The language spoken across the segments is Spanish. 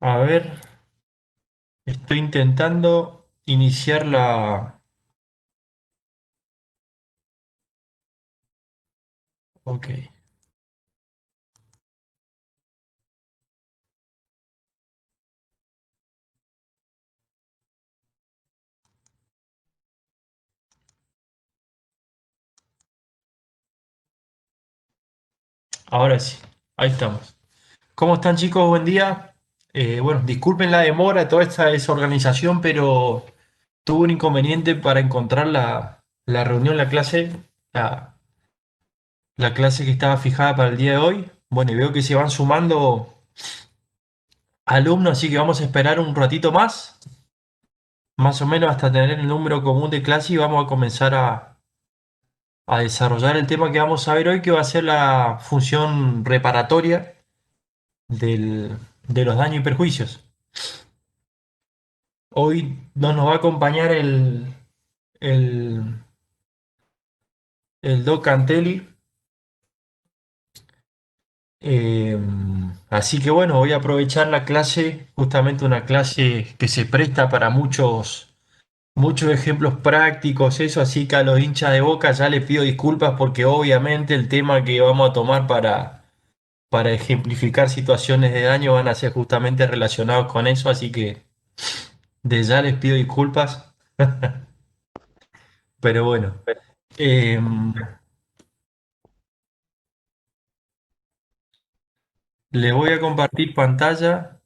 A ver, estoy intentando iniciar la... Ok, ahora sí, ahí estamos. ¿Cómo están chicos? Buen día. Bueno, disculpen la demora, toda esta desorganización, pero tuve un inconveniente para encontrar la reunión, la, la clase que estaba fijada para el día de hoy. Bueno, y veo que se van sumando alumnos, así que vamos a esperar un ratito más o menos hasta tener el número común de clase y vamos a comenzar a desarrollar el tema que vamos a ver hoy, que va a ser la función reparatoria de los daños y perjuicios. Hoy no nos va a acompañar el, el Doc Cantelli, eh, así que bueno, voy a aprovechar la clase, justamente una clase que se presta para muchos ejemplos prácticos, eso, así que a los hinchas de Boca ya les pido disculpas porque obviamente el tema que vamos a tomar para ejemplificar situaciones de daño van a ser justamente relacionados con eso, así que de ya les pido disculpas, pero bueno, eh, les voy a compartir pantalla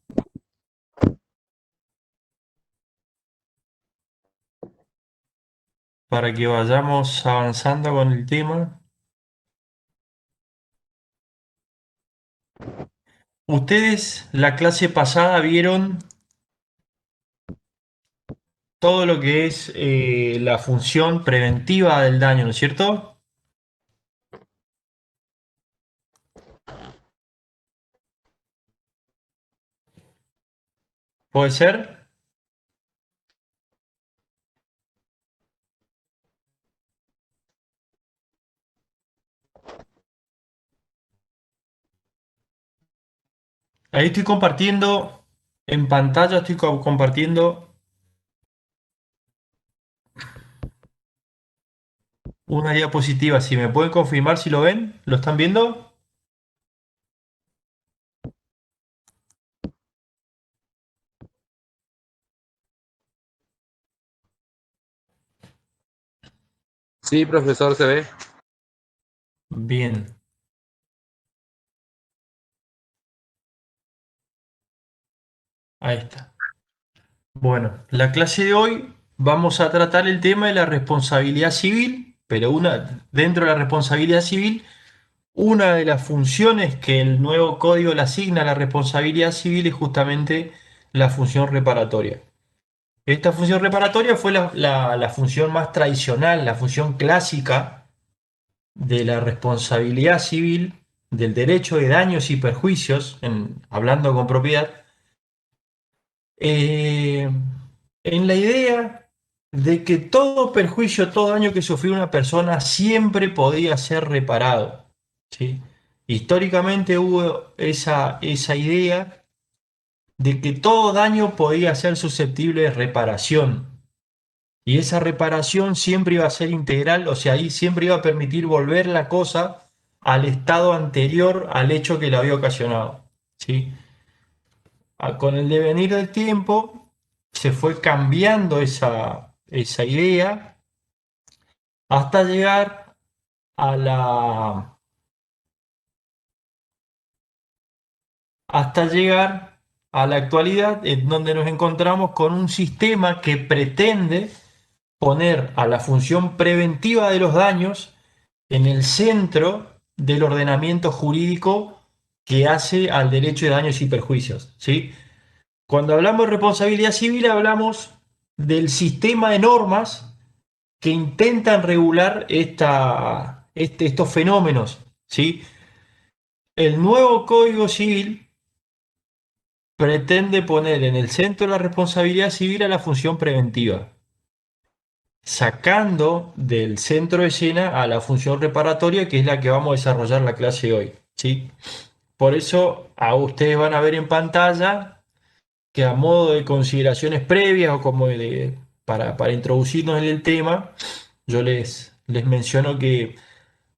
para que vayamos avanzando con el tema. Ustedes la clase pasada vieron todo lo que es la función preventiva del daño, ¿no es cierto? ¿Puede ser? Ahí estoy compartiendo en pantalla, estoy compartiendo una diapositiva. Si me pueden confirmar si lo ven, ¿lo están viendo? Sí, profesor, se ve. Bien, ahí está. Bueno, la clase de hoy vamos a tratar el tema de la responsabilidad civil, pero dentro de la responsabilidad civil, una de las funciones que el nuevo código le asigna a la responsabilidad civil es justamente la función reparatoria. Esta función reparatoria fue la función más tradicional, la función clásica de la responsabilidad civil, del derecho de daños y perjuicios, hablando con propiedad, eh, en la idea de que todo perjuicio, todo daño que sufrió una persona siempre podía ser reparado, ¿sí? Históricamente hubo esa idea de que todo daño podía ser susceptible de reparación. Y esa reparación siempre iba a ser integral, o sea, ahí siempre iba a permitir volver la cosa al estado anterior al hecho que la había ocasionado, ¿sí? Con el devenir del tiempo se fue cambiando esa idea hasta llegar a hasta llegar a la actualidad, en donde nos encontramos con un sistema que pretende poner a la función preventiva de los daños en el centro del ordenamiento jurídico que hace al derecho de daños y perjuicios, ¿sí? Cuando hablamos de responsabilidad civil hablamos del sistema de normas que intentan regular estos fenómenos, ¿sí? El nuevo Código Civil pretende poner en el centro de la responsabilidad civil a la función preventiva, sacando del centro de escena a la función reparatoria, que es la que vamos a desarrollar la clase de hoy, ¿sí? Por eso a ustedes van a ver en pantalla que a modo de consideraciones previas o como para introducirnos en el tema, yo les menciono que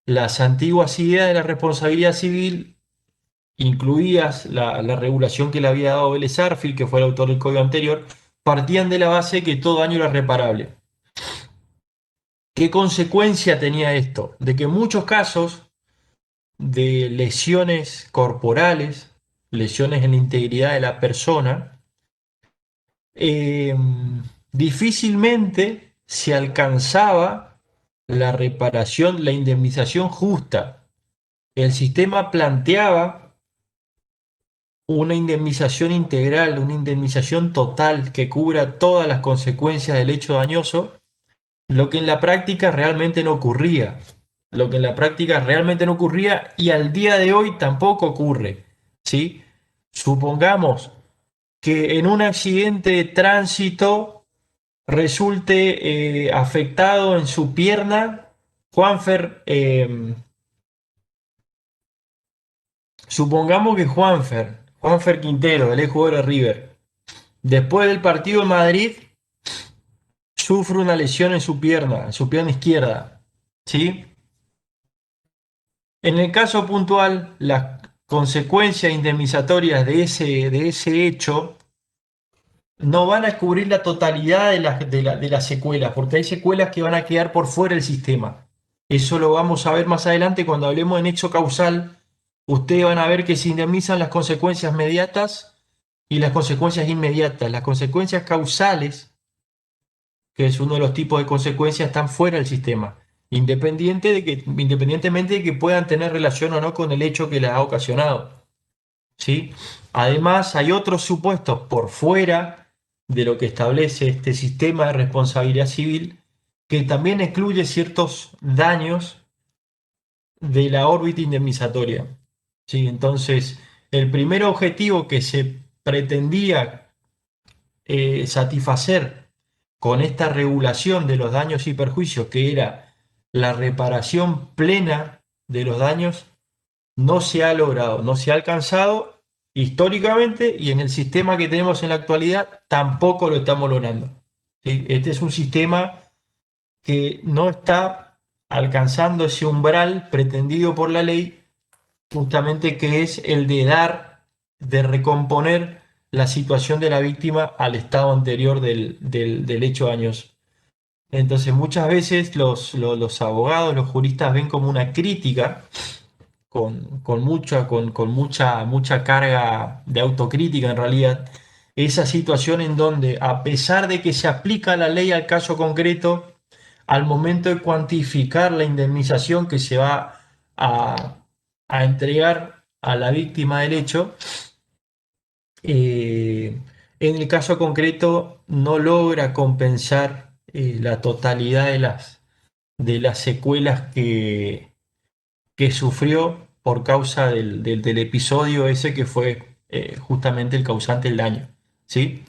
las antiguas ideas de la responsabilidad civil, incluidas la regulación que le había dado Vélez Sarsfield, que fue el autor del código anterior, partían de la base que todo daño era reparable. ¿Qué consecuencia tenía esto? De que en muchos casos de lesiones corporales, lesiones en la integridad de la persona, eh, difícilmente se alcanzaba la reparación, la indemnización justa. El sistema planteaba una indemnización integral, una indemnización total que cubra todas las consecuencias del hecho dañoso, lo que en la práctica realmente no ocurría. Lo que en la práctica realmente no ocurría y al día de hoy tampoco ocurre. ¿Sí? Supongamos que en un accidente de tránsito resulte afectado en su pierna Juanfer. Supongamos que Juanfer Quintero, el ex jugador de River, después del partido en Madrid, sufre una lesión en su pierna izquierda. ¿Sí? En el caso puntual, las consecuencias indemnizatorias de ese hecho no van a cubrir la totalidad de las secuelas, porque hay secuelas que van a quedar por fuera del sistema. Eso lo vamos a ver más adelante cuando hablemos de nexo causal. Ustedes van a ver que se indemnizan las consecuencias mediatas y las consecuencias inmediatas. Las consecuencias causales, que es uno de los tipos de consecuencias, están fuera del sistema, independientemente de que puedan tener relación o no con el hecho que las ha ocasionado. ¿Sí? Además, hay otros supuestos por fuera de lo que establece este sistema de responsabilidad civil que también excluye ciertos daños de la órbita indemnizatoria. ¿Sí? Entonces, el primer objetivo que se pretendía satisfacer con esta regulación de los daños y perjuicios, que era la reparación plena de los daños, no se ha logrado, no se ha alcanzado históricamente y en el sistema que tenemos en la actualidad tampoco lo estamos logrando. ¿Sí? Este es un sistema que no está alcanzando ese umbral pretendido por la ley, justamente que es el de dar, de recomponer la situación de la víctima al estado anterior del hecho dañoso. Entonces muchas veces los abogados, los juristas ven como una crítica mucha carga de autocrítica en realidad, esa situación en donde, a pesar de que se aplica la ley al caso concreto, al momento de cuantificar la indemnización que se va a entregar a la víctima del hecho, en el caso concreto no logra compensar la totalidad de las secuelas que sufrió por causa del episodio ese que fue justamente el causante del daño. ¿Sí?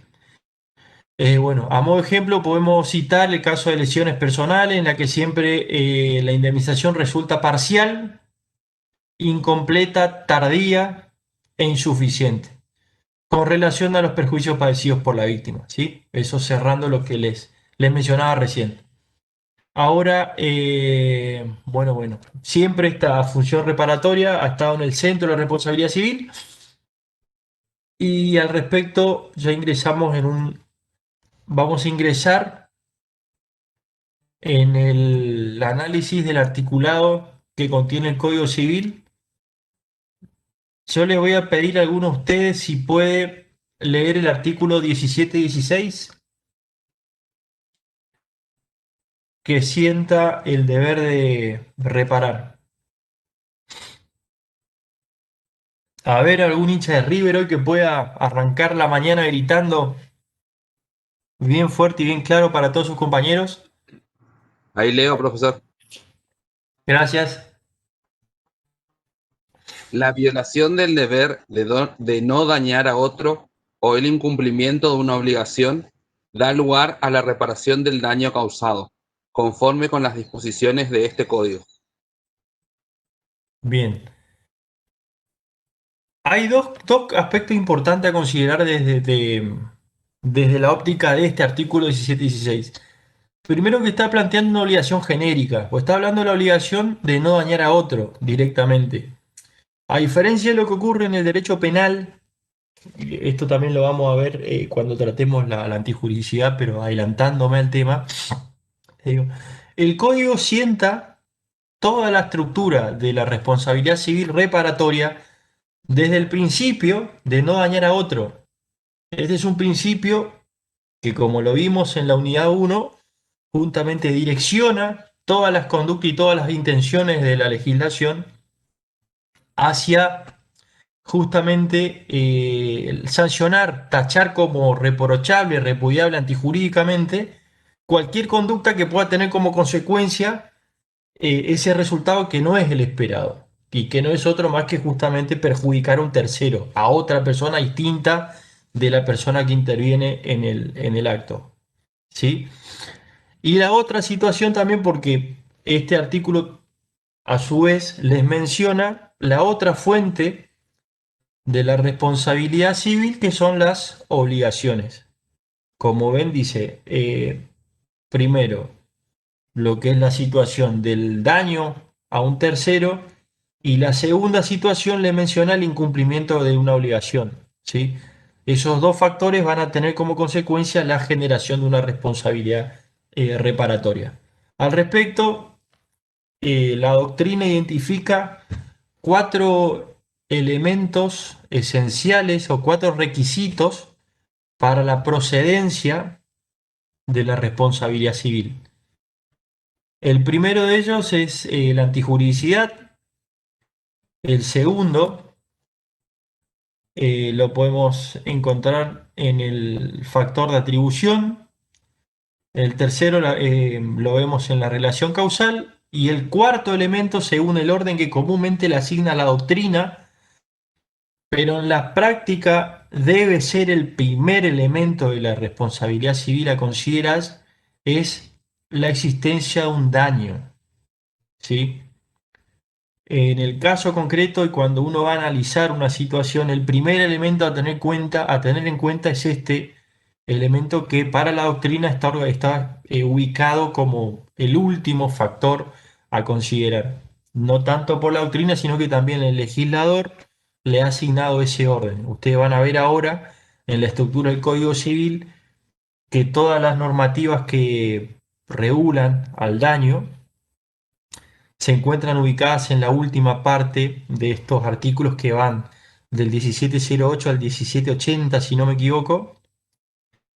Bueno, a modo de ejemplo podemos citar el caso de lesiones personales en la que siempre la indemnización resulta parcial, incompleta, tardía e insuficiente con relación a los perjuicios padecidos por la víctima. ¿Sí? Eso cerrando lo que les mencionaba recién. Ahora, bueno, siempre esta función reparatoria ha estado en el centro de la responsabilidad civil y al respecto ya vamos a ingresar en el análisis del articulado que contiene el Código Civil. Yo les voy a pedir a alguno de ustedes si puede leer el artículo 1716, que sienta el deber de reparar. A ver, algún hincha de River hoy que pueda arrancar la mañana gritando bien fuerte y bien claro para todos sus compañeros. Ahí leo, profesor. Gracias. La violación del deber de no dañar a otro o el incumplimiento de una obligación da lugar a la reparación del daño causado, conforme con las disposiciones de este código. Bien. Hay dos aspectos importantes a considerar desde la óptica de este artículo 1716. Primero, que está planteando una obligación genérica, o está hablando de la obligación de no dañar a otro directamente. A diferencia de lo que ocurre en el derecho penal, y esto también lo vamos a ver cuando tratemos la antijuridicidad, pero adelantándome al tema, digo, el código sienta toda la estructura de la responsabilidad civil reparatoria desde el principio de no dañar a otro. Este es un principio que, como lo vimos en la unidad 1, juntamente direcciona todas las conductas y todas las intenciones de la legislación hacia justamente sancionar, tachar como reprochable, repudiable antijurídicamente cualquier conducta que pueda tener como consecuencia ese resultado que no es el esperado y que no es otro más que justamente perjudicar a un tercero, a otra persona distinta de la persona que interviene en el acto. ¿Sí? Y la otra situación también, porque este artículo a su vez les menciona la otra fuente de la responsabilidad civil, que son las obligaciones. Como ven, dice, primero, lo que es la situación del daño a un tercero, y la segunda situación le menciona el incumplimiento de una obligación, ¿sí? Esos dos factores van a tener como consecuencia la generación de una responsabilidad reparatoria. Al respecto, la doctrina identifica cuatro elementos esenciales o cuatro requisitos para la procedencia de la responsabilidad civil. El primero de ellos es la antijuridicidad. El segundo lo podemos encontrar en el factor de atribución. El tercero lo vemos en la relación causal. Y el cuarto elemento, según el orden que comúnmente le asigna la doctrina, pero en la práctica debe ser el primer elemento de la responsabilidad civil a considerar, es la existencia de un daño, ¿sí? En el caso concreto, y cuando uno va a analizar una situación, el primer elemento a tener en cuenta es este elemento, que para la doctrina está ubicado como el último factor a considerar. No tanto por la doctrina, sino que también el legislador le ha asignado ese orden. Ustedes van a ver ahora en la estructura del Código Civil que todas las normativas que regulan al daño se encuentran ubicadas en la última parte de estos artículos, que van del 1708 al 1780, si no me equivoco.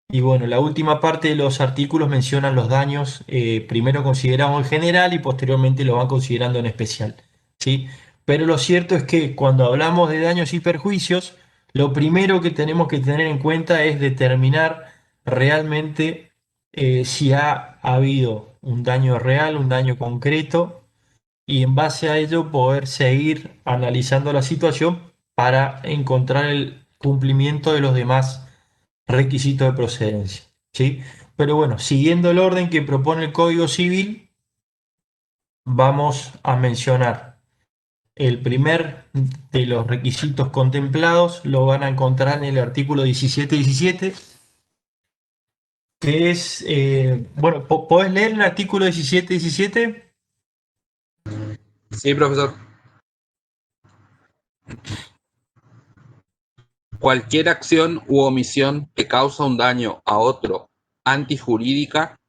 Y bueno, la última parte de los artículos mencionan los daños, primero considerados en general y posteriormente lo van considerando en especial, ¿sí? Pero lo cierto es que cuando hablamos de daños y perjuicios, lo primero que tenemos que tener en cuenta es determinar realmente si ha habido un daño real, un daño concreto, y en base a ello poder seguir analizando la situación para encontrar el cumplimiento de los demás requisitos de procedencia, ¿sí? Pero bueno, siguiendo el orden que propone el Código Civil, vamos a mencionar el primer de los requisitos contemplados. Lo van a encontrar en el artículo 1717, que es, bueno, ¿podés leer el artículo 1717? Sí, profesor. Cualquier acción u omisión que causa un daño a otro antijurídica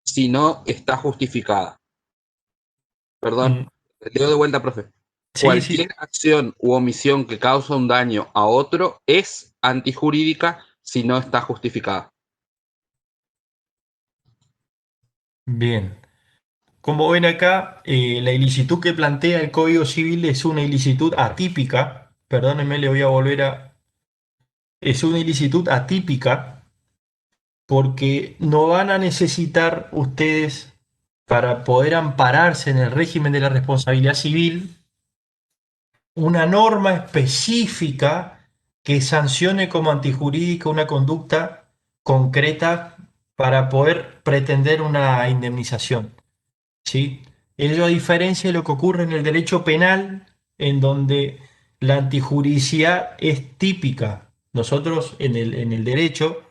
si no está justificada. Perdón, Mm, leo de vuelta, profe. sí, sí, Cualquier acción u omisión que causa un daño a otro es antijurídica si no está justificada. bien. Como ven acá, la ilicitud que plantea el Código Civil es una ilicitud atípica. Perdónenme, le voy a volver a... Es una ilicitud atípica porque no van a necesitar ustedes, para poder ampararse en el régimen de la responsabilidad civil, una norma específica que sancione como antijurídica una conducta concreta para poder pretender una indemnización, ¿sí? Ello a diferencia de lo que ocurre en el derecho penal, en donde La antijuricidad es típica. Nosotros en el derecho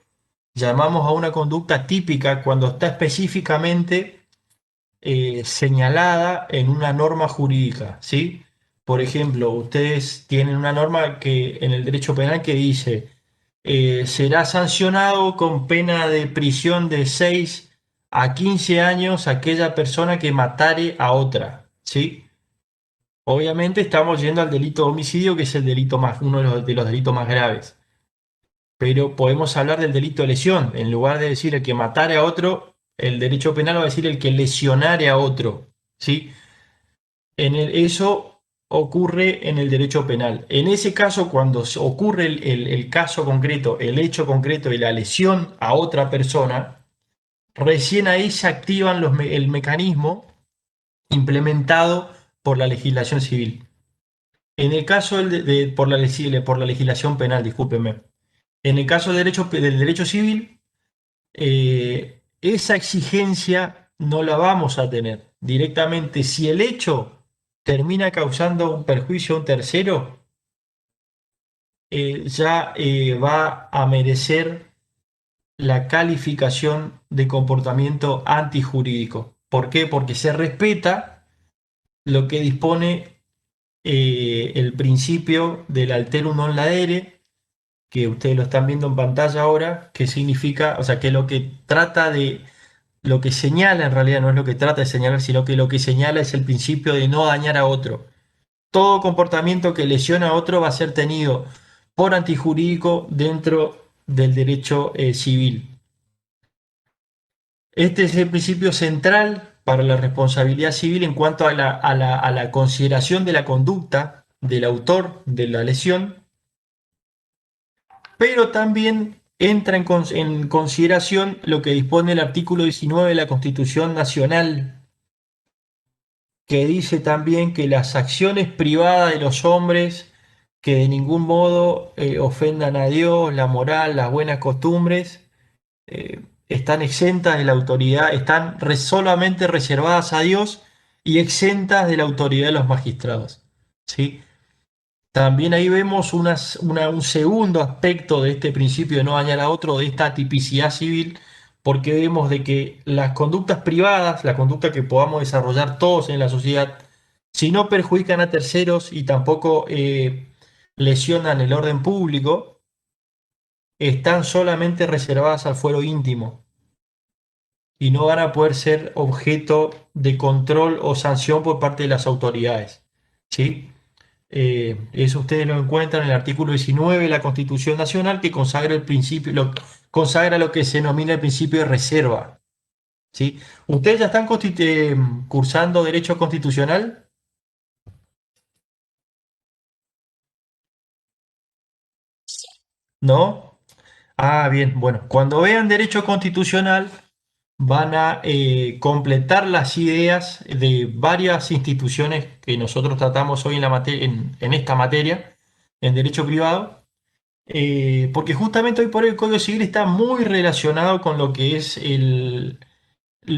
llamamos a una conducta típica cuando está específicamente señalada en una norma jurídica, ¿sí? Por ejemplo, ustedes tienen una norma que en el derecho penal que dice será sancionado con pena de prisión de 6 a 15 años aquella persona que matare a otra, ¿sí? Obviamente estamos yendo al delito de homicidio, que es el delito más, uno de los delitos más graves. Pero podemos hablar del delito de lesión. En lugar de decir el que matare a otro, el derecho penal va a decir el que lesionare a otro, ¿sí? Eso ocurre en el derecho penal. En ese caso, cuando ocurre el caso concreto, el hecho concreto y la lesión a otra persona, recién ahí se activan el mecanismo implementado por la legislación civil. En el caso por la legislación penal, discúlpenme. En el caso del derecho civil, esa exigencia no la vamos a tener. Directamente, si el hecho termina causando un perjuicio a un tercero, ya va a merecer la calificación de comportamiento antijurídico. ¿Por qué? Porque se respeta lo que dispone el principio del alterum non ladere, que ustedes lo están viendo en pantalla ahora, que significa, o sea, que lo que trata de, lo que señala en realidad no es lo que trata de señalar, sino que lo que señala es el principio de no dañar a otro. Todo comportamiento que lesiona a otro va a ser tenido por antijurídico dentro del derecho civil. Este es el principio central para la responsabilidad civil en cuanto a la consideración de la conducta del autor de la lesión, pero también entra en consideración lo que dispone el artículo 19 de la Constitución Nacional, que dice también que las acciones privadas de los hombres que de ningún modo ofendan a Dios, la moral, las buenas costumbres, están exentas de la autoridad, están solamente reservadas a Dios y exentas de la autoridad de los magistrados. ¿Sí? También ahí vemos un segundo aspecto de este principio de no dañar a otro, de esta tipicidad civil, porque vemos de que las conductas privadas, la conducta que podamos desarrollar todos en la sociedad, si no perjudican a terceros y tampoco lesionan el orden público, están solamente reservadas al fuero íntimo y no van a poder ser objeto de control o sanción por parte de las autoridades. ¿Sí? Eso ustedes lo encuentran en el artículo 19 de la Constitución Nacional, que consagra el principio, consagra lo que se denomina el principio de reserva. ¿Sí? ¿Ustedes ya están cursando derecho constitucional? ¿No? Ah, bien, bueno, cuando vean derecho constitucional van a completar las ideas de varias instituciones que nosotros tratamos hoy en esta materia, en derecho privado. Porque justamente hoy por hoy el Código Civil está muy relacionado con lo que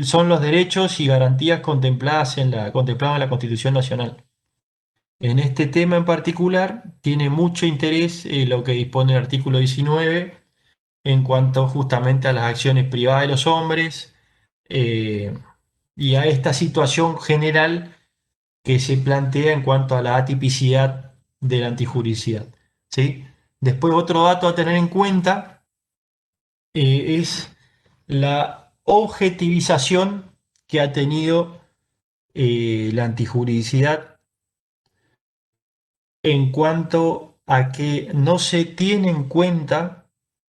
son los derechos y garantías contemplados en la Constitución Nacional. En este tema en particular tiene mucho interés lo que dispone el artículo 19 en cuanto justamente a las acciones privadas de los hombres eh, y a esta situación general que se plantea en cuanto a la atipicidad de la antijuricidad. ¿Sí? Después otro dato a tener en cuenta es la objetivización que ha tenido la antijuridicidad en cuanto a que no se tiene en cuenta,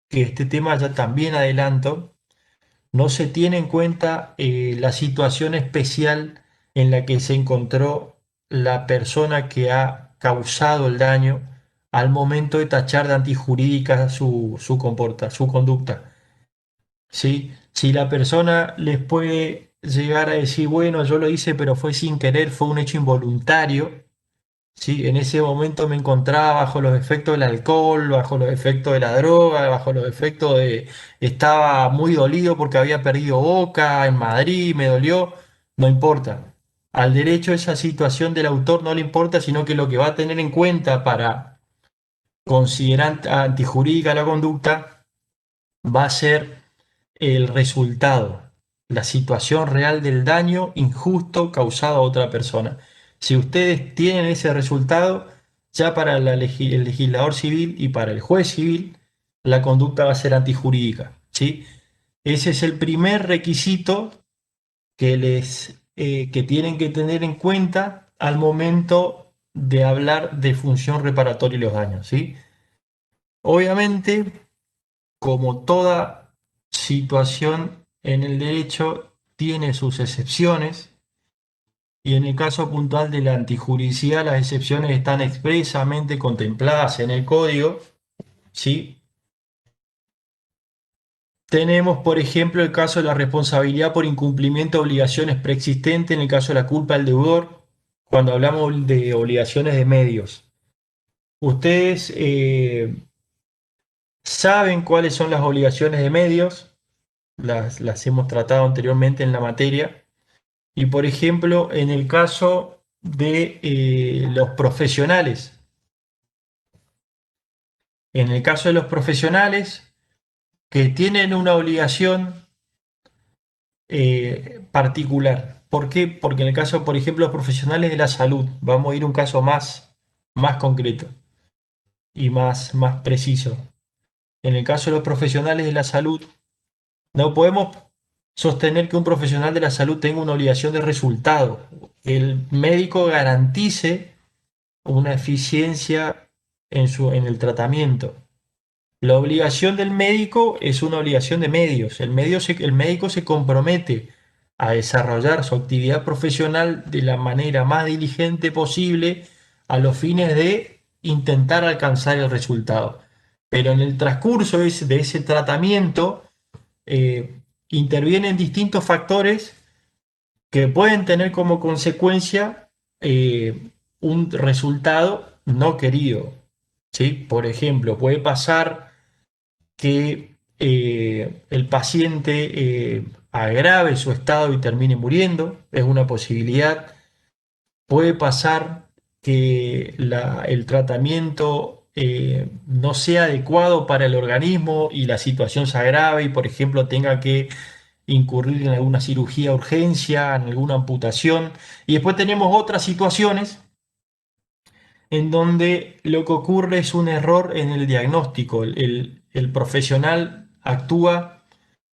que este tema ya también adelanto, no se tiene en cuenta la situación especial en la que se encontró la persona que ha causado el daño al momento de tachar de antijurídica su conducta. ¿Sí? Si la persona les puede llegar a decir, bueno, yo lo hice, pero fue sin querer, fue un hecho involuntario, ¿sí? En ese momento me encontraba bajo los efectos del alcohol, bajo los efectos de la droga, bajo los efectos de... Estaba muy dolido porque había perdido Boca en Madrid, me dolió, no importa. al derecho esa situación del autor no le importa, sino que lo que va a tener en cuenta para considerar antijurídica la conducta va a ser el resultado, la situación real del daño injusto causado a otra persona. Si ustedes tienen ese resultado, ya para el legislador civil y para el juez civil, la conducta va a ser antijurídica, ¿sí? Ese es el primer requisito que tienen que tener en cuenta al momento de hablar de función reparatoria y los daños, ¿sí? Obviamente, como toda situación en el derecho, tiene sus excepciones, y en el caso puntual de la antijuricidad, las excepciones están expresamente contempladas en el código, ¿sí? Tenemos, por ejemplo, el caso de la responsabilidad por incumplimiento de obligaciones preexistentes, en el caso de la culpa del deudor, cuando hablamos de obligaciones de medios. Ustedes saben cuáles son las obligaciones de medios, las hemos tratado anteriormente en la materia. Y por ejemplo, en el caso de los profesionales, en el caso de los profesionales que tienen una obligación particular. ¿Por qué? Porque en el caso, por ejemplo, los profesionales de la salud, vamos a ir a un caso más concreto y más preciso. En el caso de los profesionales de la salud, no podemos sostener que un profesional de la salud tenga una obligación de resultado. El médico garantice una eficiencia en el tratamiento. La obligación del médico es una obligación de medios. El médico se compromete a desarrollar su actividad profesional de la manera más diligente posible a los fines de intentar alcanzar el resultado. Pero en el transcurso de ese tratamiento eh, intervienen distintos factores que pueden tener como consecuencia un resultado no querido, ¿sí? Por ejemplo, puede pasar que el paciente agrave su estado y termine muriendo, es una posibilidad. Puede pasar que el tratamiento no sea adecuado para el organismo y la situación se agrave y, por ejemplo, tenga que incurrir en alguna cirugía de urgencia, en alguna amputación. Y después tenemos otras situaciones en donde lo que ocurre es un error en el diagnóstico. El profesional actúa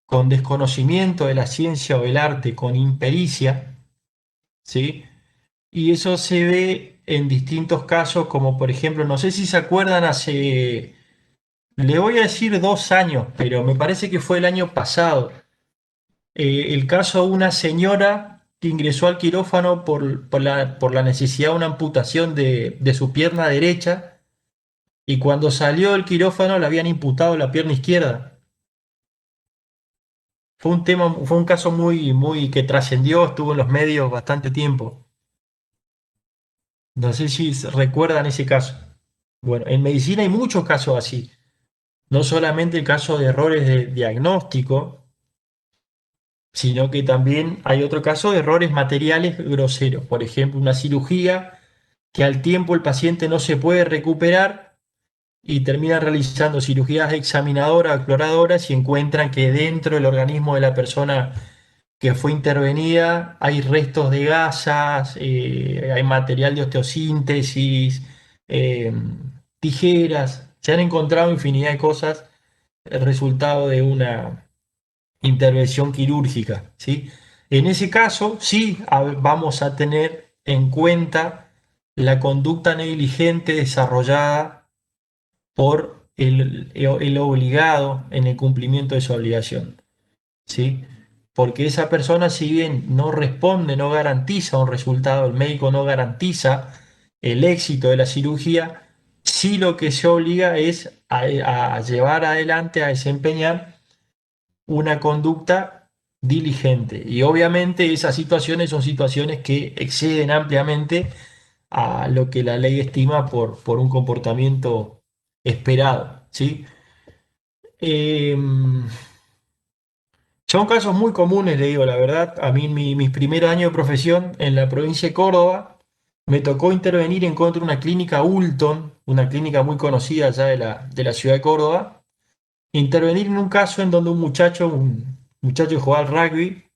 con desconocimiento de la ciencia o el arte, con impericia, ¿sí? Y eso se ve en distintos casos, como por ejemplo, no sé si se acuerdan, le voy a decir 2 años, pero me parece que fue el año pasado, el caso de una señora que ingresó al quirófano por la necesidad de una amputación de su pierna derecha, y cuando salió del quirófano le habían imputado la pierna izquierda. Fue un caso muy que trascendió, estuvo en los medios bastante tiempo. No sé si recuerdan ese caso. Bueno, en medicina hay muchos casos así. No solamente el caso de errores de diagnóstico, sino que también hay otro caso de errores materiales groseros. Por ejemplo, una cirugía que al tiempo el paciente no se puede recuperar y termina realizando cirugías examinadoras, exploradoras, y encuentran que dentro del organismo de la persona que fue intervenida hay restos de gasas, hay material de osteosíntesis, eh, tijeras. Se han encontrado infinidad de cosas, el resultado de una intervención quirúrgica, ¿sí? En ese caso, sí vamos a tener en cuenta la conducta negligente desarrollada por el obligado en el cumplimiento de su obligación, ¿sí? Porque esa persona, si bien no responde, no garantiza un resultado, el médico no garantiza el éxito de la cirugía, sí lo que se obliga es a llevar adelante, a desempeñar una conducta diligente. Y obviamente esas situaciones son situaciones que exceden ampliamente a lo que la ley estima por un comportamiento esperado, ¿sí? Eh, Son casos muy comunes, le digo la verdad. A mí, en mis primeros años de profesión en la provincia de Córdoba, me tocó intervenir en contra de una clínica Ulton, una clínica muy conocida allá de la ciudad de Córdoba. Intervenir en un caso en donde un muchacho que jugaba al rugby,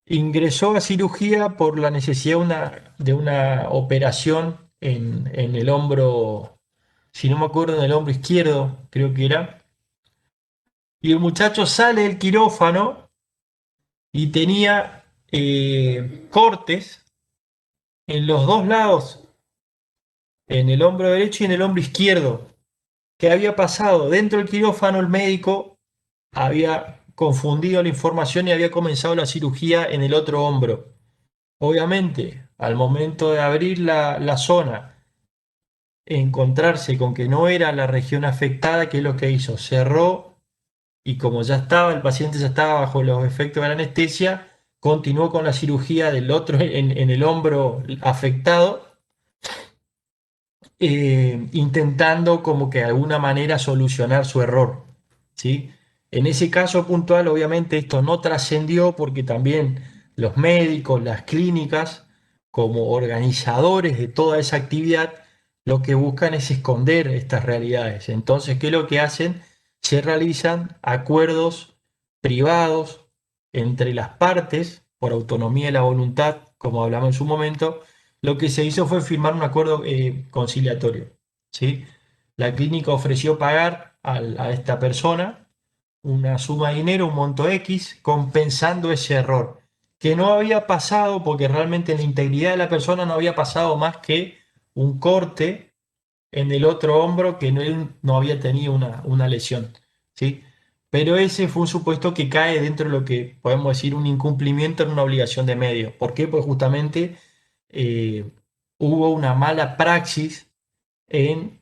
ingresó a cirugía por la necesidad de una operación en el hombro, si no me acuerdo, en el hombro izquierdo, creo que era. Y el muchacho sale del quirófano y tenía cortes en los dos lados, en el hombro derecho y en el hombro izquierdo. ¿Qué había pasado? Dentro del quirófano el médico había confundido la información y había comenzado la cirugía en el otro hombro. Obviamente, al momento de abrir la zona, encontrarse con que no era la región afectada, ¿qué es lo que hizo? Cerró y como ya estaba, el paciente ya estaba bajo los efectos de la anestesia, continuó con la cirugía del otro en el hombro afectado, intentando como que de alguna manera solucionar su error, ¿sí? En ese caso puntual, obviamente esto no trascendió porque también los médicos, las clínicas, como organizadores de toda esa actividad, lo que buscan es esconder estas realidades. Entonces, ¿qué es lo que hacen? Se realizan acuerdos privados entre las partes por autonomía de la voluntad, como hablamos en su momento. Lo que se hizo fue firmar un acuerdo conciliatorio, ¿sí? La clínica ofreció pagar a esta persona una suma de dinero, un monto X, compensando ese error, que no había pasado porque realmente en la integridad de la persona no había pasado más que un corte en el otro hombro que él no había tenido una lesión, ¿sí? Pero ese fue un supuesto que cae dentro de lo que podemos decir un incumplimiento en una obligación de medio. ¿Por qué? Pues justamente eh, hubo una mala praxis en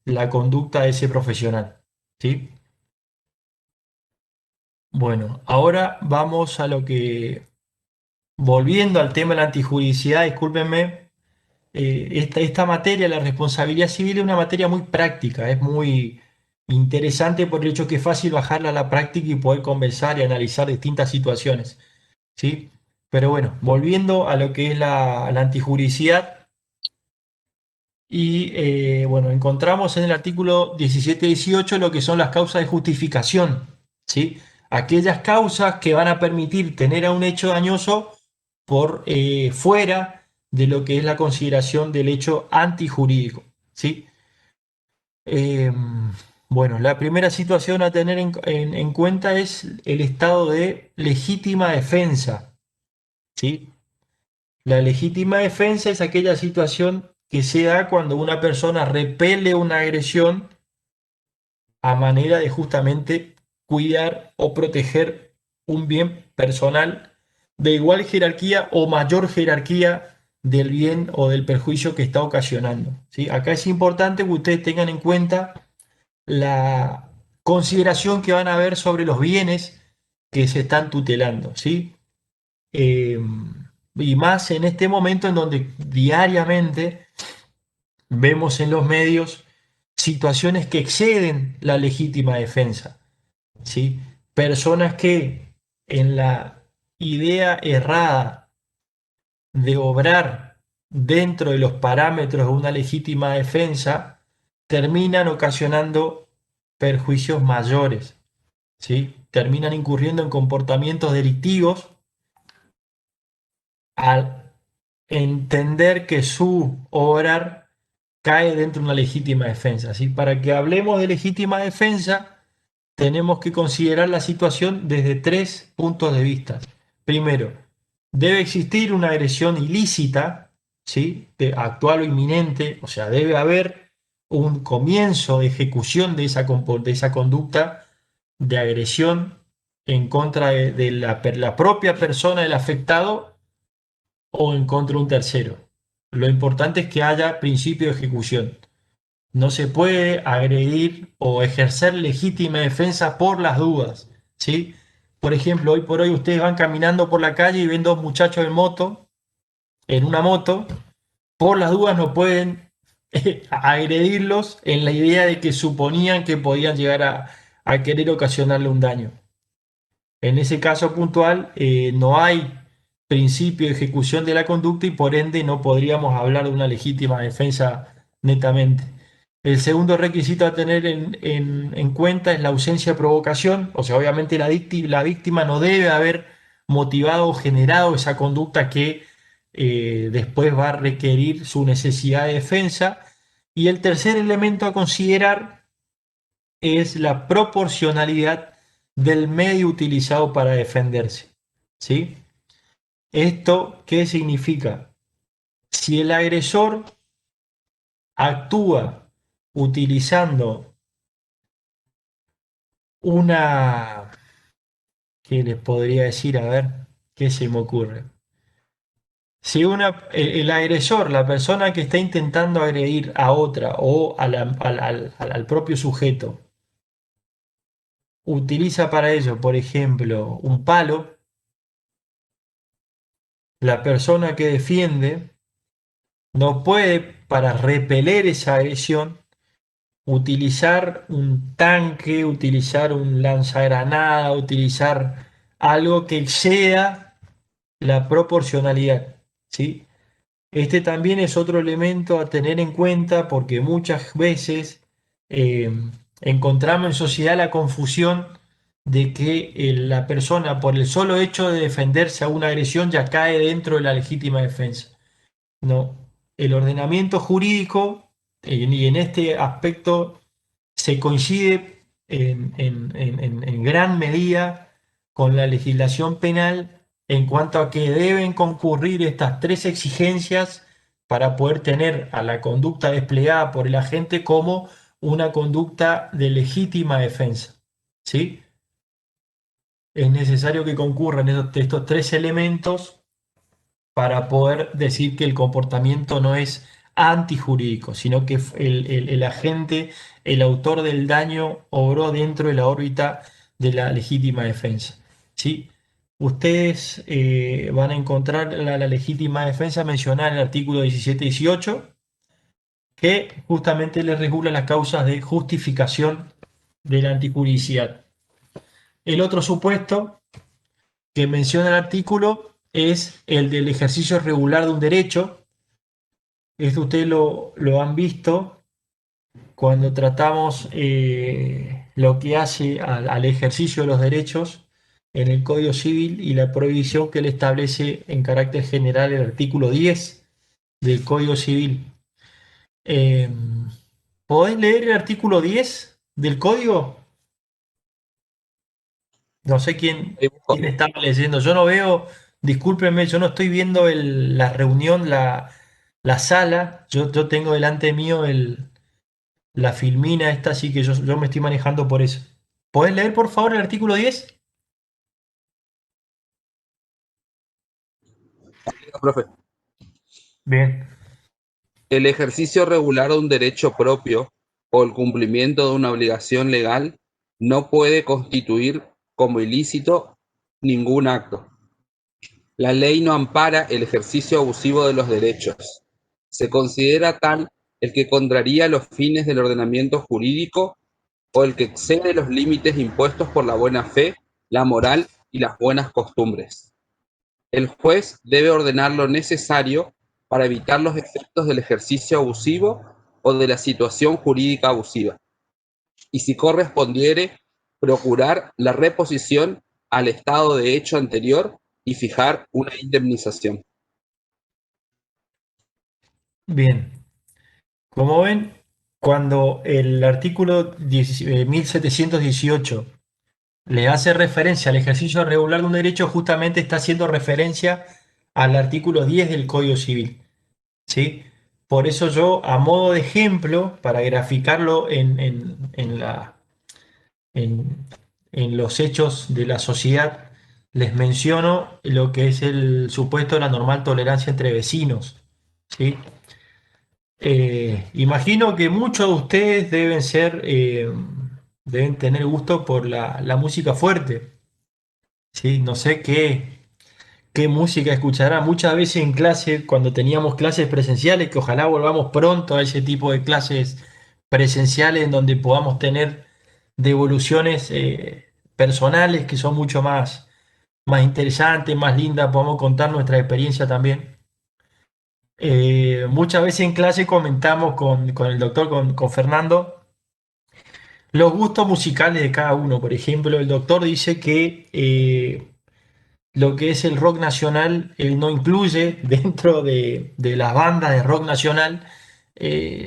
la conducta de ese profesional, ¿sí? Bueno, ahora vamos a lo que, volviendo al tema de la antijuridicidad, discúlpenme, esta materia, la responsabilidad civil, es una materia muy práctica, es muy interesante por el hecho que es fácil bajarla a la práctica y poder conversar y analizar distintas situaciones, ¿sí? Pero bueno, volviendo a lo que es la antijuridicidad, y bueno, encontramos en el artículo 17-18 lo que son las causas de justificación, ¿sí? Aquellas causas que van a permitir tener a un hecho dañoso por fuera de lo que es la consideración del hecho antijurídico, ¿sí? Eh, bueno, la primera situación a tener en cuenta es el estado de legítima defensa, ¿sí? La legítima defensa es aquella situación que se da cuando una persona repele una agresión a manera de justamente cuidar o proteger un bien personal de igual jerarquía o mayor jerarquía del bien o del perjuicio que está ocasionando, ¿sí? Acá es importante que ustedes tengan en cuenta la consideración que van a ver sobre los bienes que se están tutelando, ¿sí? Eh, y más en este momento en donde diariamente vemos en los medios situaciones que exceden la legítima defensa, ¿sí? Personas que en la idea errada de obrar dentro de los parámetros de una legítima defensa terminan ocasionando perjuicios mayores, ¿sí? Terminan incurriendo en comportamientos delictivos al entender que su obrar cae dentro de una legítima defensa, ¿sí? Para que hablemos de legítima defensa, tenemos que considerar la situación desde tres puntos de vista. Primero, debe existir una agresión ilícita, ¿sí? Actual o inminente, o sea, debe haber un comienzo de ejecución de esa conducta de agresión en contra de la propia persona del afectado o en contra de un tercero. Lo importante es que haya principio de ejecución. No se puede agredir o ejercer legítima defensa por las dudas, ¿sí? Por ejemplo, hoy por hoy ustedes van caminando por la calle y ven dos muchachos en una moto, por las dudas no pueden agredirlos en la idea de que suponían que podían llegar a querer ocasionarle un daño. En ese caso puntual, no hay principio de ejecución de la conducta y por ende no podríamos hablar de una legítima defensa netamente. El segundo requisito a tener en cuenta es la ausencia de provocación, o sea, obviamente la víctima no debe haber motivado o generado esa conducta que después va a requerir su necesidad de defensa. Y el tercer elemento a considerar es la proporcionalidad del medio utilizado para defenderse. ¿Sí? ¿Esto qué significa? Si el agresor actúa utilizando una, ¿qué les podría decir? A ver, ¿qué se me ocurre? Si el agresor, la persona que está intentando agredir a otra o al propio sujeto, utiliza para ello, por ejemplo, un palo, la persona que defiende no puede, para repeler esa agresión, utilizar un tanque, utilizar un lanzagranada, utilizar algo que exceda la proporcionalidad, ¿sí? Este también es otro elemento a tener en cuenta porque muchas veces eh, encontramos en sociedad la confusión de que la persona, por el solo hecho de defenderse a una agresión, ya cae dentro de la legítima defensa. No, el ordenamiento jurídico, y en este aspecto se coincide en gran medida con la legislación penal en cuanto a que deben concurrir estas tres exigencias para poder tener a la conducta desplegada por el agente como una conducta de legítima defensa. ¿Sí? Es necesario que concurran estos tres elementos para poder decir que el comportamiento no es antijurídico, sino que el agente, el autor del daño, obró dentro de la órbita de la legítima defensa. ¿Sí? Ustedes van a encontrar la legítima defensa mencionada en el artículo 17-18, que justamente les regula las causas de justificación de la antijuricidad. El otro supuesto que menciona el artículo es el del ejercicio regular de un derecho. Esto ustedes lo han visto cuando tratamos lo que hace al ejercicio de los derechos en el Código Civil y la prohibición que le establece en carácter general el artículo 10 del Código Civil. Eh, ¿Podés leer el artículo 10 del Código? No sé Ahí quién busco. estaba leyendo. Yo no veo, discúlpenme, yo no estoy viendo la reunión, la sala. Yo tengo delante mío la filmina esta, así que yo me estoy manejando por eso. ¿Podés leer, por favor, el artículo 10? Profe. Bien, El ejercicio regular de un derecho propio o el cumplimiento de una obligación legal no puede constituir como ilícito ningún acto. La ley no ampara el ejercicio abusivo de los derechos. Se considera tal el que contraría los fines del ordenamiento jurídico o el que excede los límites impuestos por la buena fe, la moral y las buenas costumbres. El juez debe ordenar lo necesario para evitar los efectos del ejercicio abusivo o de la situación jurídica abusiva, y si correspondiere, procurar la reposición al estado de hecho anterior y fijar una indemnización. bien. Como ven, cuando el artículo 1718 le hace referencia al ejercicio regular de un derecho, justamente está haciendo referencia al artículo 10 del Código Civil. ¿Sí? Por eso yo, a modo de ejemplo, para graficarlo en, en los hechos de la sociedad, les menciono lo que es el supuesto de la normal tolerancia entre vecinos. ¿Sí? Imagino que muchos de ustedes deben tener gusto por la música fuerte. ¿Sí? No sé qué música escuchará. Muchas veces en clase, cuando teníamos clases presenciales, que ojalá volvamos pronto a ese tipo de clases presenciales en donde podamos tener devoluciones personales que son mucho más interesantes, más lindas, podemos contar nuestra experiencia también. Muchas veces en clase comentamos con el doctor, con Fernando, los gustos musicales de cada uno. Por ejemplo, el doctor dice que lo que es el rock nacional, él no incluye dentro de las bandas de rock nacional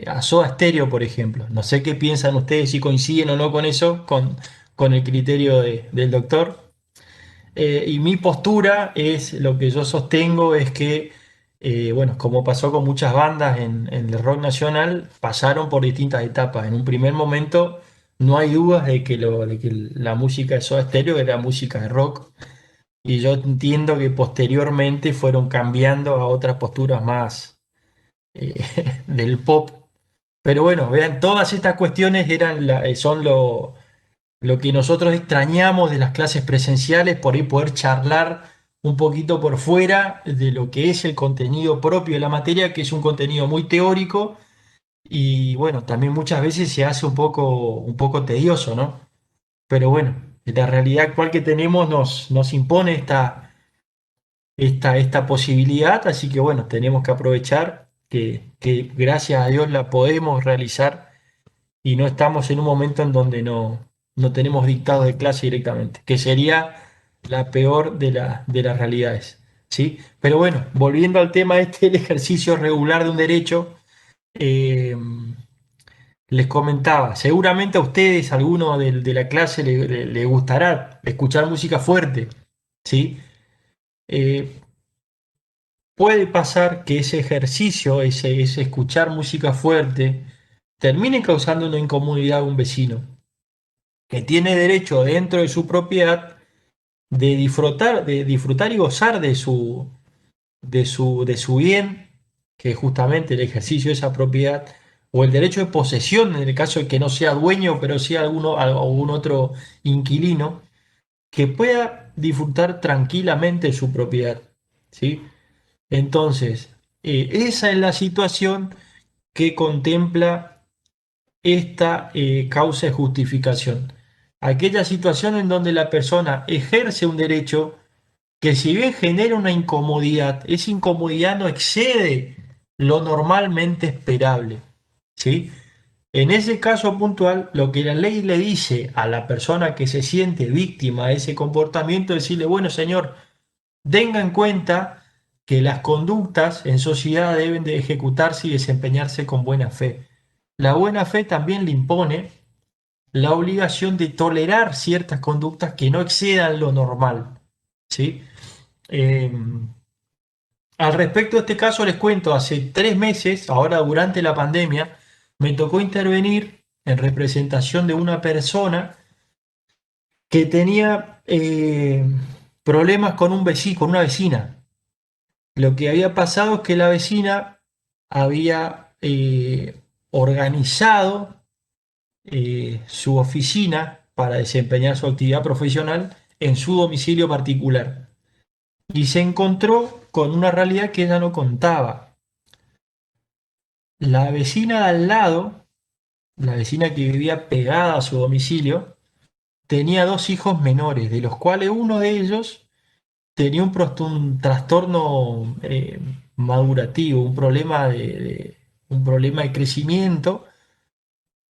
a Soda Stereo, por ejemplo. No sé qué piensan ustedes, si coinciden o no con eso, con el criterio del doctor. Y mi postura es, lo que yo sostengo es que, bueno, como pasó con muchas bandas en el rock nacional, pasaron por distintas etapas. En un primer momento no hay dudas de que la música de Soda Stereo era música de rock, y yo entiendo que posteriormente fueron cambiando a otras posturas más eh, del pop. Pero bueno, vean, todas estas cuestiones son lo que nosotros extrañamos de las clases presenciales, por ahí poder charlar un poquito por fuera de lo que es el contenido propio de la materia, que es un contenido muy teórico y bueno, también muchas veces se hace un poco tedioso, ¿no? Pero bueno, la realidad actual que tenemos nos impone esta posibilidad, así que bueno, tenemos que aprovechar que gracias a Dios la podemos realizar y no estamos en un momento en donde no tenemos dictados de clase directamente, que sería la peor de las realidades, ¿sí? Pero bueno, volviendo al tema el ejercicio regular de un derecho, eh, les comentaba, seguramente a ustedes, alguno de la clase le gustará escuchar música fuerte, ¿sí? Eh, Puede pasar que ese ejercicio, ese escuchar música fuerte, termine causando una incomodidad a un vecino que tiene derecho dentro de su propiedad de disfrutar y gozar de su bien, que es justamente el ejercicio de esa propiedad, o el derecho de posesión, en el caso de que no sea dueño, pero sea algún otro inquilino, que pueda disfrutar tranquilamente de su propiedad, ¿sí? Entonces, esa es la situación que contempla esta causa de justificación. Aquella situación en donde la persona ejerce un derecho que, si bien genera una incomodidad, esa incomodidad no excede lo normalmente esperable, ¿sí? En ese caso puntual, lo que la ley le dice a la persona que se siente víctima de ese comportamiento es decirle, bueno, señor, tenga en cuenta que las conductas en sociedad deben de ejecutarse y desempeñarse con buena fe. La buena fe también le impone la obligación de tolerar ciertas conductas que no excedan lo normal, ¿sí? Eh, Al respecto de este caso les cuento, hace 3 meses, ahora durante la pandemia, me tocó intervenir en representación de una persona que tenía problemas con un vecino, con una vecina. Lo que había pasado es que la vecina había organizado su oficina para desempeñar su actividad profesional en su domicilio particular y se encontró con una realidad que ella no contaba. La vecina de al lado, la vecina que vivía pegada a su domicilio, tenía 2 hijos menores, de los cuales uno de ellos tenía un trastorno madurativo, un problema de crecimiento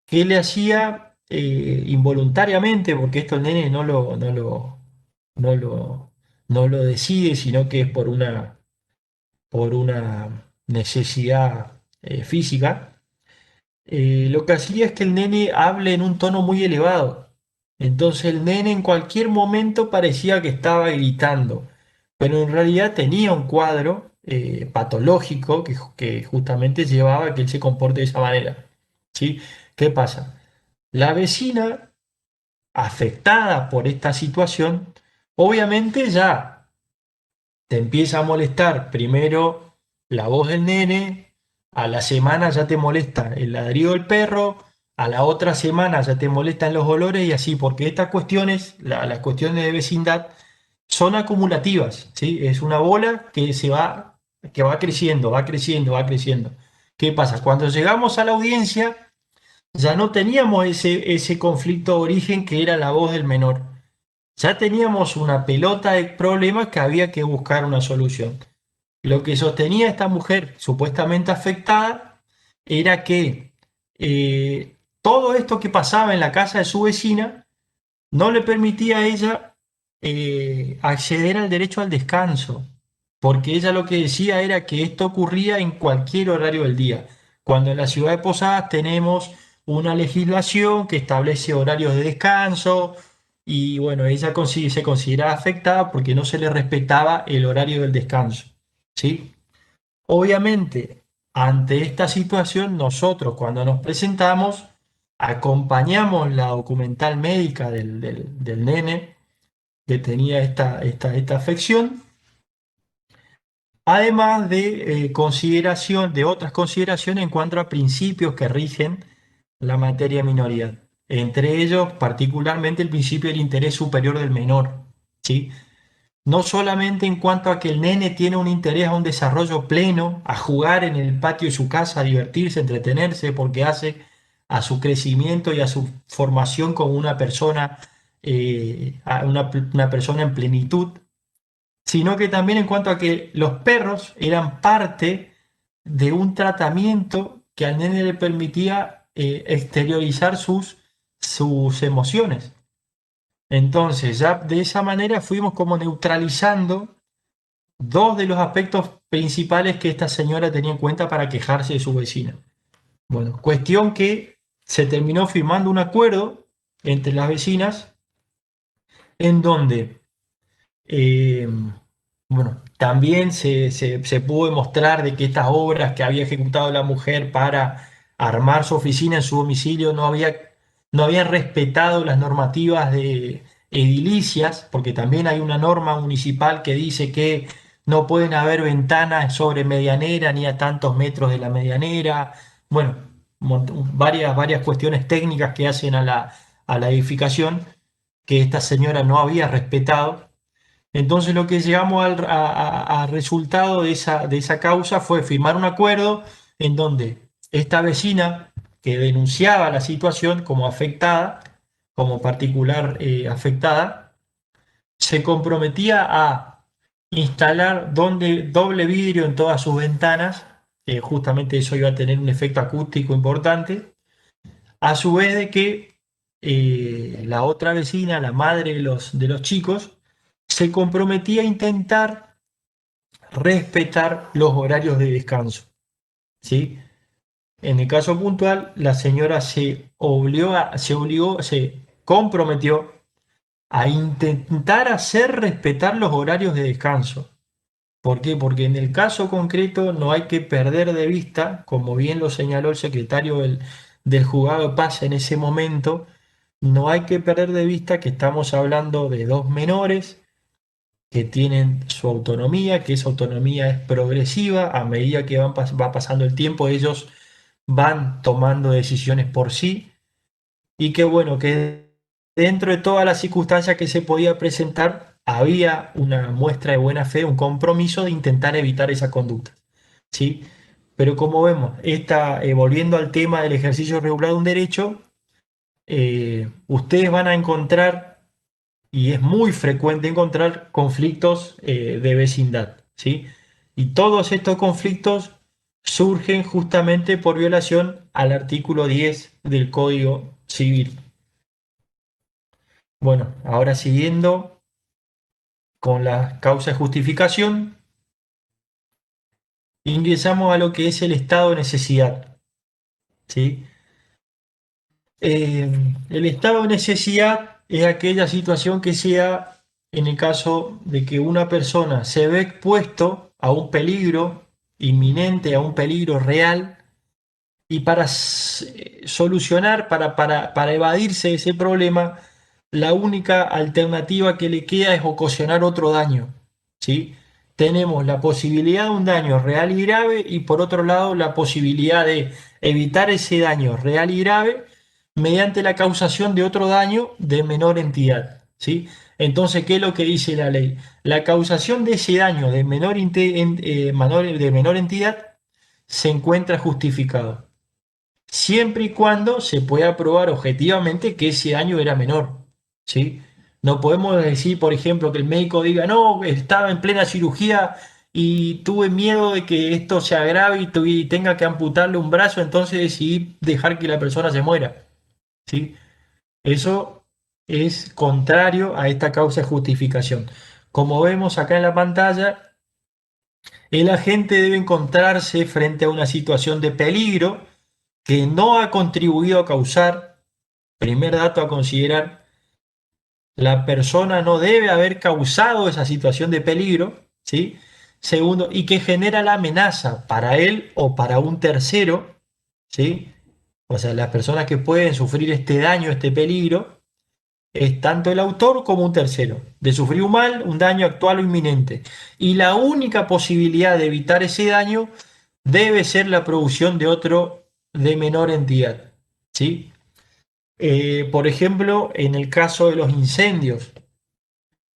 que le hacía involuntariamente, porque esto el nene no lo, no lo decide, sino que es por una necesidad física. Lo que hacía es que el nene hable en un tono muy elevado. Entonces el nene en cualquier momento parecía que estaba gritando, pero en realidad tenía un cuadro patológico que justamente llevaba a que él se comporte de esa manera, ¿sí? ¿Qué pasa? La vecina, afectada por esta situación, obviamente ya te empieza a molestar primero la voz del nene, a la semana ya te molesta el ladrido del perro, a la otra semana ya te molestan los olores y así, porque estas cuestiones, las cuestiones de vecindad, son acumulativas, ¿sí? Es una bola que va creciendo, va creciendo, va creciendo. ¿Qué pasa? Cuando llegamos a la audiencia, ya no teníamos ese conflicto de origen que era la voz del menor. Ya teníamos una pelota de problemas que había que buscar una solución. Lo que sostenía esta mujer supuestamente afectada era que todo esto que pasaba en la casa de su vecina no le permitía a ella acceder al derecho al descanso, porque ella lo que decía era que esto ocurría en cualquier horario del día, cuando en la ciudad de Posadas tenemos una legislación que establece horarios de descanso y bueno, ella se consideraba afectada porque no se le respetaba el horario del descanso, ¿sí? Obviamente, ante esta situación, nosotros cuando nos presentamos, acompañamos la documental médica del nene que tenía esta afección, además de consideración, de otras consideraciones en cuanto a principios que rigen la materia de minoridad. Entre ellos, particularmente el principio del interés superior del menor, ¿sí? No solamente en cuanto a que el nene tiene un interés a un desarrollo pleno, a jugar en el patio de su casa, a divertirse, a entretenerse, porque hace a su crecimiento y a su formación como una persona, una persona en plenitud, sino que también en cuanto a que los perros eran parte de un tratamiento que al nene le permitía exteriorizar sus emociones. Entonces, ya de esa manera fuimos como neutralizando dos de los aspectos principales que esta señora tenía en cuenta para quejarse de su vecina. Bueno, cuestión que se terminó firmando un acuerdo entre las vecinas en donde, eh, bueno, también se pudo demostrar de que estas obras que había ejecutado la mujer para armar su oficina en su domicilio no habían respetado las normativas de edilicias, porque también hay una norma municipal que dice que no pueden haber ventanas sobre medianera ni a tantos metros de la medianera. Bueno, varias cuestiones técnicas que hacen a la edificación que esta señora no había respetado. Entonces lo que llegamos al resultado de esa causa fue firmar un acuerdo en donde esta vecina que denunciaba la situación como afectada, como particular afectada, se comprometía a instalar doble vidrio en todas sus ventanas, justamente eso iba a tener un efecto acústico importante, a su vez de que la otra vecina, la madre de los chicos, se comprometía a intentar respetar los horarios de descanso, ¿sí? En el caso puntual, la señora se comprometió a intentar hacer respetar los horarios de descanso. ¿Por qué? Porque en el caso concreto no hay que perder de vista, como bien lo señaló el secretario del juzgado de paz en ese momento, no hay que perder de vista que estamos hablando de dos menores que tienen su autonomía, que esa autonomía es progresiva, a medida que va pasando el tiempo, ellos van tomando decisiones por sí, y que bueno, que dentro de todas las circunstancias que se podía presentar, había una muestra de buena fe, un compromiso de intentar evitar esa conducta, ¿sí? Pero como vemos, volviendo al tema del ejercicio regular de un derecho, ustedes van a encontrar y es muy frecuente encontrar conflictos de vecindad, ¿sí? Y todos estos conflictos surgen justamente por violación al artículo 10 del Código Civil. Bueno, ahora siguiendo con la causa de justificación, ingresamos a lo que es el estado de necesidad, ¿sí? El estado de necesidad es aquella situación que sea en el caso de que una persona se ve expuesto a un peligro inminente, a un peligro real, y para solucionar, para evadirse de ese problema, la única alternativa que le queda es ocasionar otro daño, ¿sí? Tenemos la posibilidad de un daño real y grave y por otro lado la posibilidad de evitar ese daño real y grave mediante la causación de otro daño de menor entidad, ¿sí? Entonces, ¿qué es lo que dice la ley? La causación de ese daño de menor entidad se encuentra justificado siempre y cuando se pueda probar objetivamente que ese daño era menor, ¿sí? No podemos decir, por ejemplo, que el médico diga, no, estaba en plena cirugía y tuve miedo de que esto se agrave y tenga que amputarle un brazo, entonces decidí dejar que la persona se muera. ¿Sí? Eso es contrario a esta causa de justificación. Como vemos acá en la pantalla, el agente debe encontrarse frente a una situación de peligro que no ha contribuido a causar, primer dato a considerar, la persona no debe haber causado esa situación de peligro, ¿sí? Segundo, y que genera la amenaza para él o para un tercero, ¿sí? O sea, las personas que pueden sufrir este daño, este peligro, es tanto el autor como un tercero, de sufrir un mal, un daño actual o inminente. Y la única posibilidad de evitar ese daño debe ser la producción de otro de menor entidad, ¿sí? Por ejemplo, en el caso de los incendios,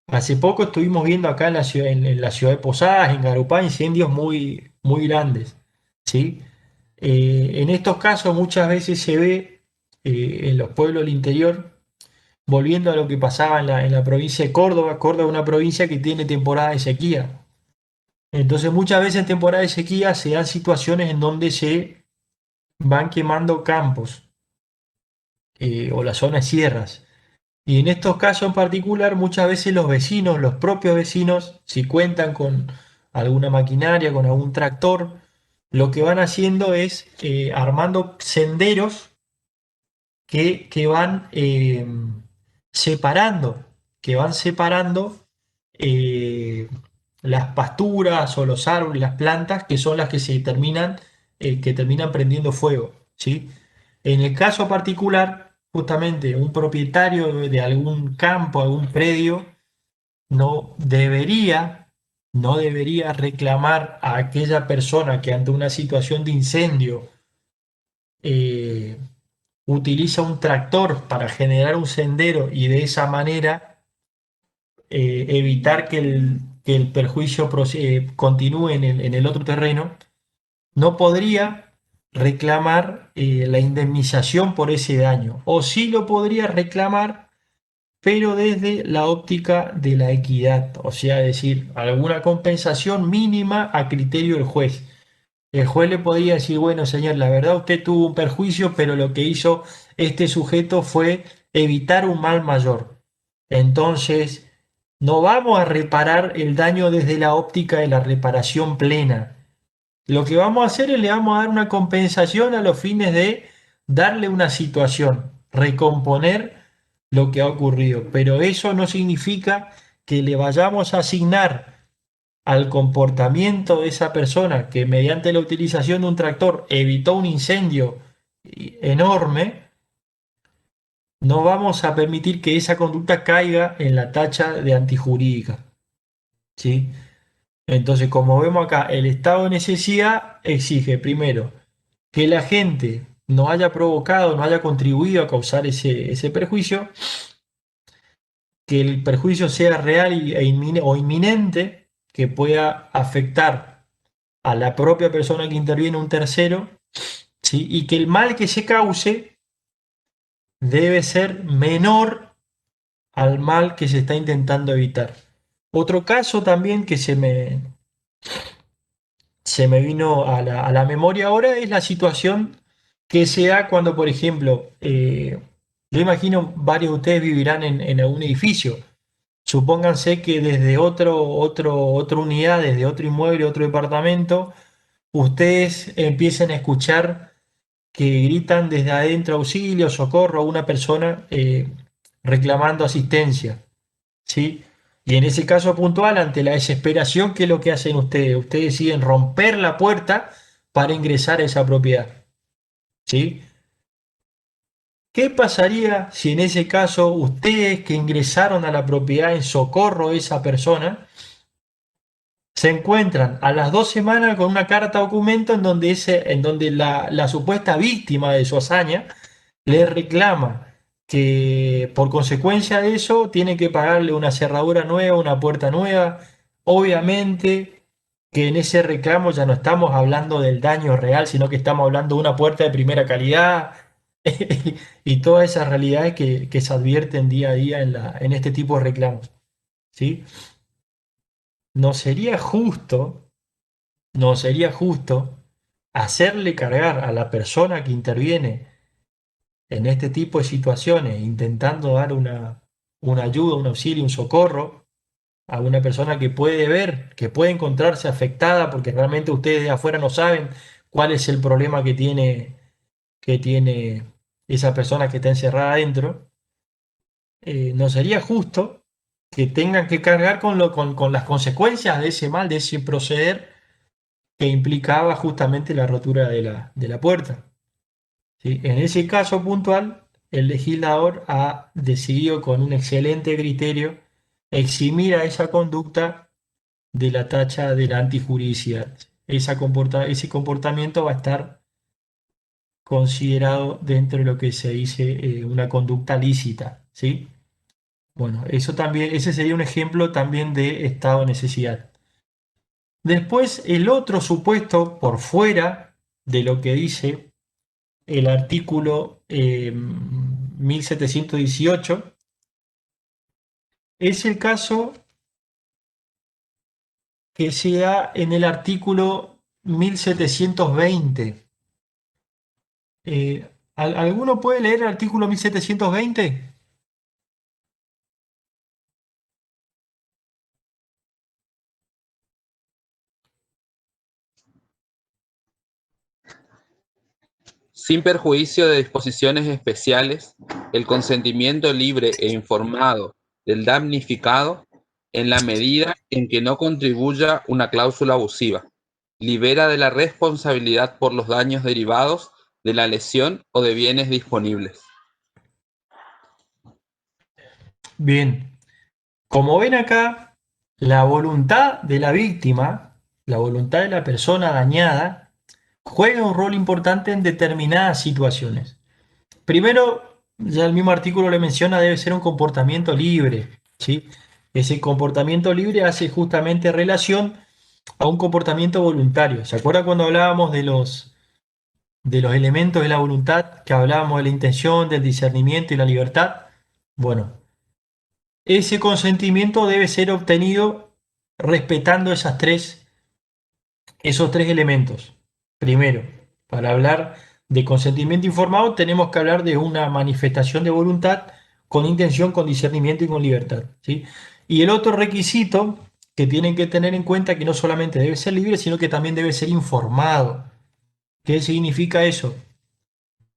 hace poco estuvimos viendo acá en la ciudad, en la ciudad de Posadas, en Garupá, incendios muy, muy grandes, ¿sí? En estos casos muchas veces se ve en los pueblos del interior, volviendo a lo que pasaba en la provincia de Córdoba. Córdoba es una provincia que tiene temporada de sequía. Entonces muchas veces en temporada de sequía se dan situaciones en donde se van quemando campos o las zonas de sierras. Y en estos casos en particular, muchas veces los vecinos, los propios vecinos, si cuentan con alguna maquinaria, con algún tractor, lo que van haciendo es armando senderos que van separando, que van separando eh, las pasturas o los árboles, las plantas, que son las que que terminan prendiendo fuego, ¿sí? En el caso particular, justamente un propietario de algún campo, algún predio, no debería, no debería reclamar a aquella persona que ante una situación de incendio eh, utiliza un tractor para generar un sendero y de esa manera evitar que el perjuicio continúe en el otro terreno, no podría reclamar la indemnización por ese daño. O sí lo podría reclamar, pero desde la óptica de la equidad, o sea, decir, alguna compensación mínima a criterio del juez. El juez le podría decir, bueno, señor, la verdad usted tuvo un perjuicio, pero lo que hizo este sujeto fue evitar un mal mayor. Entonces, no vamos a reparar el daño desde la óptica de la reparación plena. Lo que vamos a hacer es le vamos a dar una compensación a los fines de darle una situación, recomponer lo que ha ocurrido. Pero eso no significa que le vayamos a asignar al comportamiento de esa persona que mediante la utilización de un tractor evitó un incendio enorme, no vamos a permitir que esa conducta caiga en la tacha de antijurídica, ¿sí? Entonces, como vemos acá, el estado de necesidad exige primero que la gente no haya provocado, no haya contribuido a causar ese perjuicio, que el perjuicio sea real o inminente, que pueda afectar a la propia persona que interviene, un tercero, ¿sí? Y que el mal que se cause debe ser menor al mal que se está intentando evitar. Otro caso también que se me vino a la memoria ahora es la situación que se da cuando, por ejemplo, yo imagino varios de ustedes vivirán en algún edificio. Supónganse que desde otra unidad, desde otro inmueble, otro departamento, ustedes empiecen a escuchar que gritan desde adentro auxilio, socorro a una persona reclamando asistencia, ¿sí? Y en ese caso puntual, ante la desesperación, ¿qué es lo que hacen ustedes? Ustedes deciden romper la puerta para ingresar a esa propiedad, ¿sí? ¿Qué pasaría si en ese caso ustedes que ingresaron a la propiedad en socorro de esa persona se encuentran a las 2 semanas con una carta documento en donde la supuesta víctima de su hazaña le reclama que por consecuencia de eso tiene que pagarle una cerradura nueva, una puerta nueva? Obviamente que en ese reclamo ya no estamos hablando del daño real, sino que estamos hablando de una puerta de primera calidad, y todas esas realidades que se advierten día a día en este tipo de reclamos, ¿sí? No sería justo, no sería justo hacerle cargar a la persona que interviene en este tipo de situaciones, intentando dar una ayuda, un auxilio, un socorro a una persona que puede ver, que puede encontrarse afectada, porque realmente ustedes de afuera no saben cuál es el problema que tiene esa persona que está encerrada adentro. No sería justo que tengan que cargar con las consecuencias de ese mal, de ese proceder que implicaba justamente la rotura de la puerta. ¿Sí? En ese caso puntual, el legislador ha decidido con un excelente criterio eximir a esa conducta de la tacha de la antijuridicidad. Ese comportamiento va a estar considerado dentro de lo que se dice una conducta lícita, ¿sí? Bueno, eso también, ese sería un ejemplo también de estado de necesidad. Después, el otro supuesto por fuera de lo que dice el artículo 1718 es el caso que se da en el artículo 1720. ¿Alguno puede leer el artículo 1720? Sin perjuicio de disposiciones especiales, el consentimiento libre e informado del damnificado, en la medida en que no contribuya una cláusula abusiva, libera de la responsabilidad por los daños derivados de la lesión o de bienes disponibles. Bien, como ven acá, la voluntad de la víctima, la voluntad de la persona dañada, juega un rol importante en determinadas situaciones. Primero, ya el mismo artículo le menciona, debe ser un comportamiento libre, ¿sí? Ese comportamiento libre hace justamente relación a un comportamiento voluntario. ¿Se acuerda cuando hablábamos de los elementos de la voluntad, que hablábamos de la intención, del discernimiento y la libertad? Bueno, ese consentimiento debe ser obtenido respetando esos tres elementos. Primero, para hablar de consentimiento informado, tenemos que hablar de una manifestación de voluntad con intención, con discernimiento y con libertad, ¿sí? Y el otro requisito que tienen que tener en cuenta que no solamente debe ser libre, sino que también debe ser informado. ¿Qué significa eso?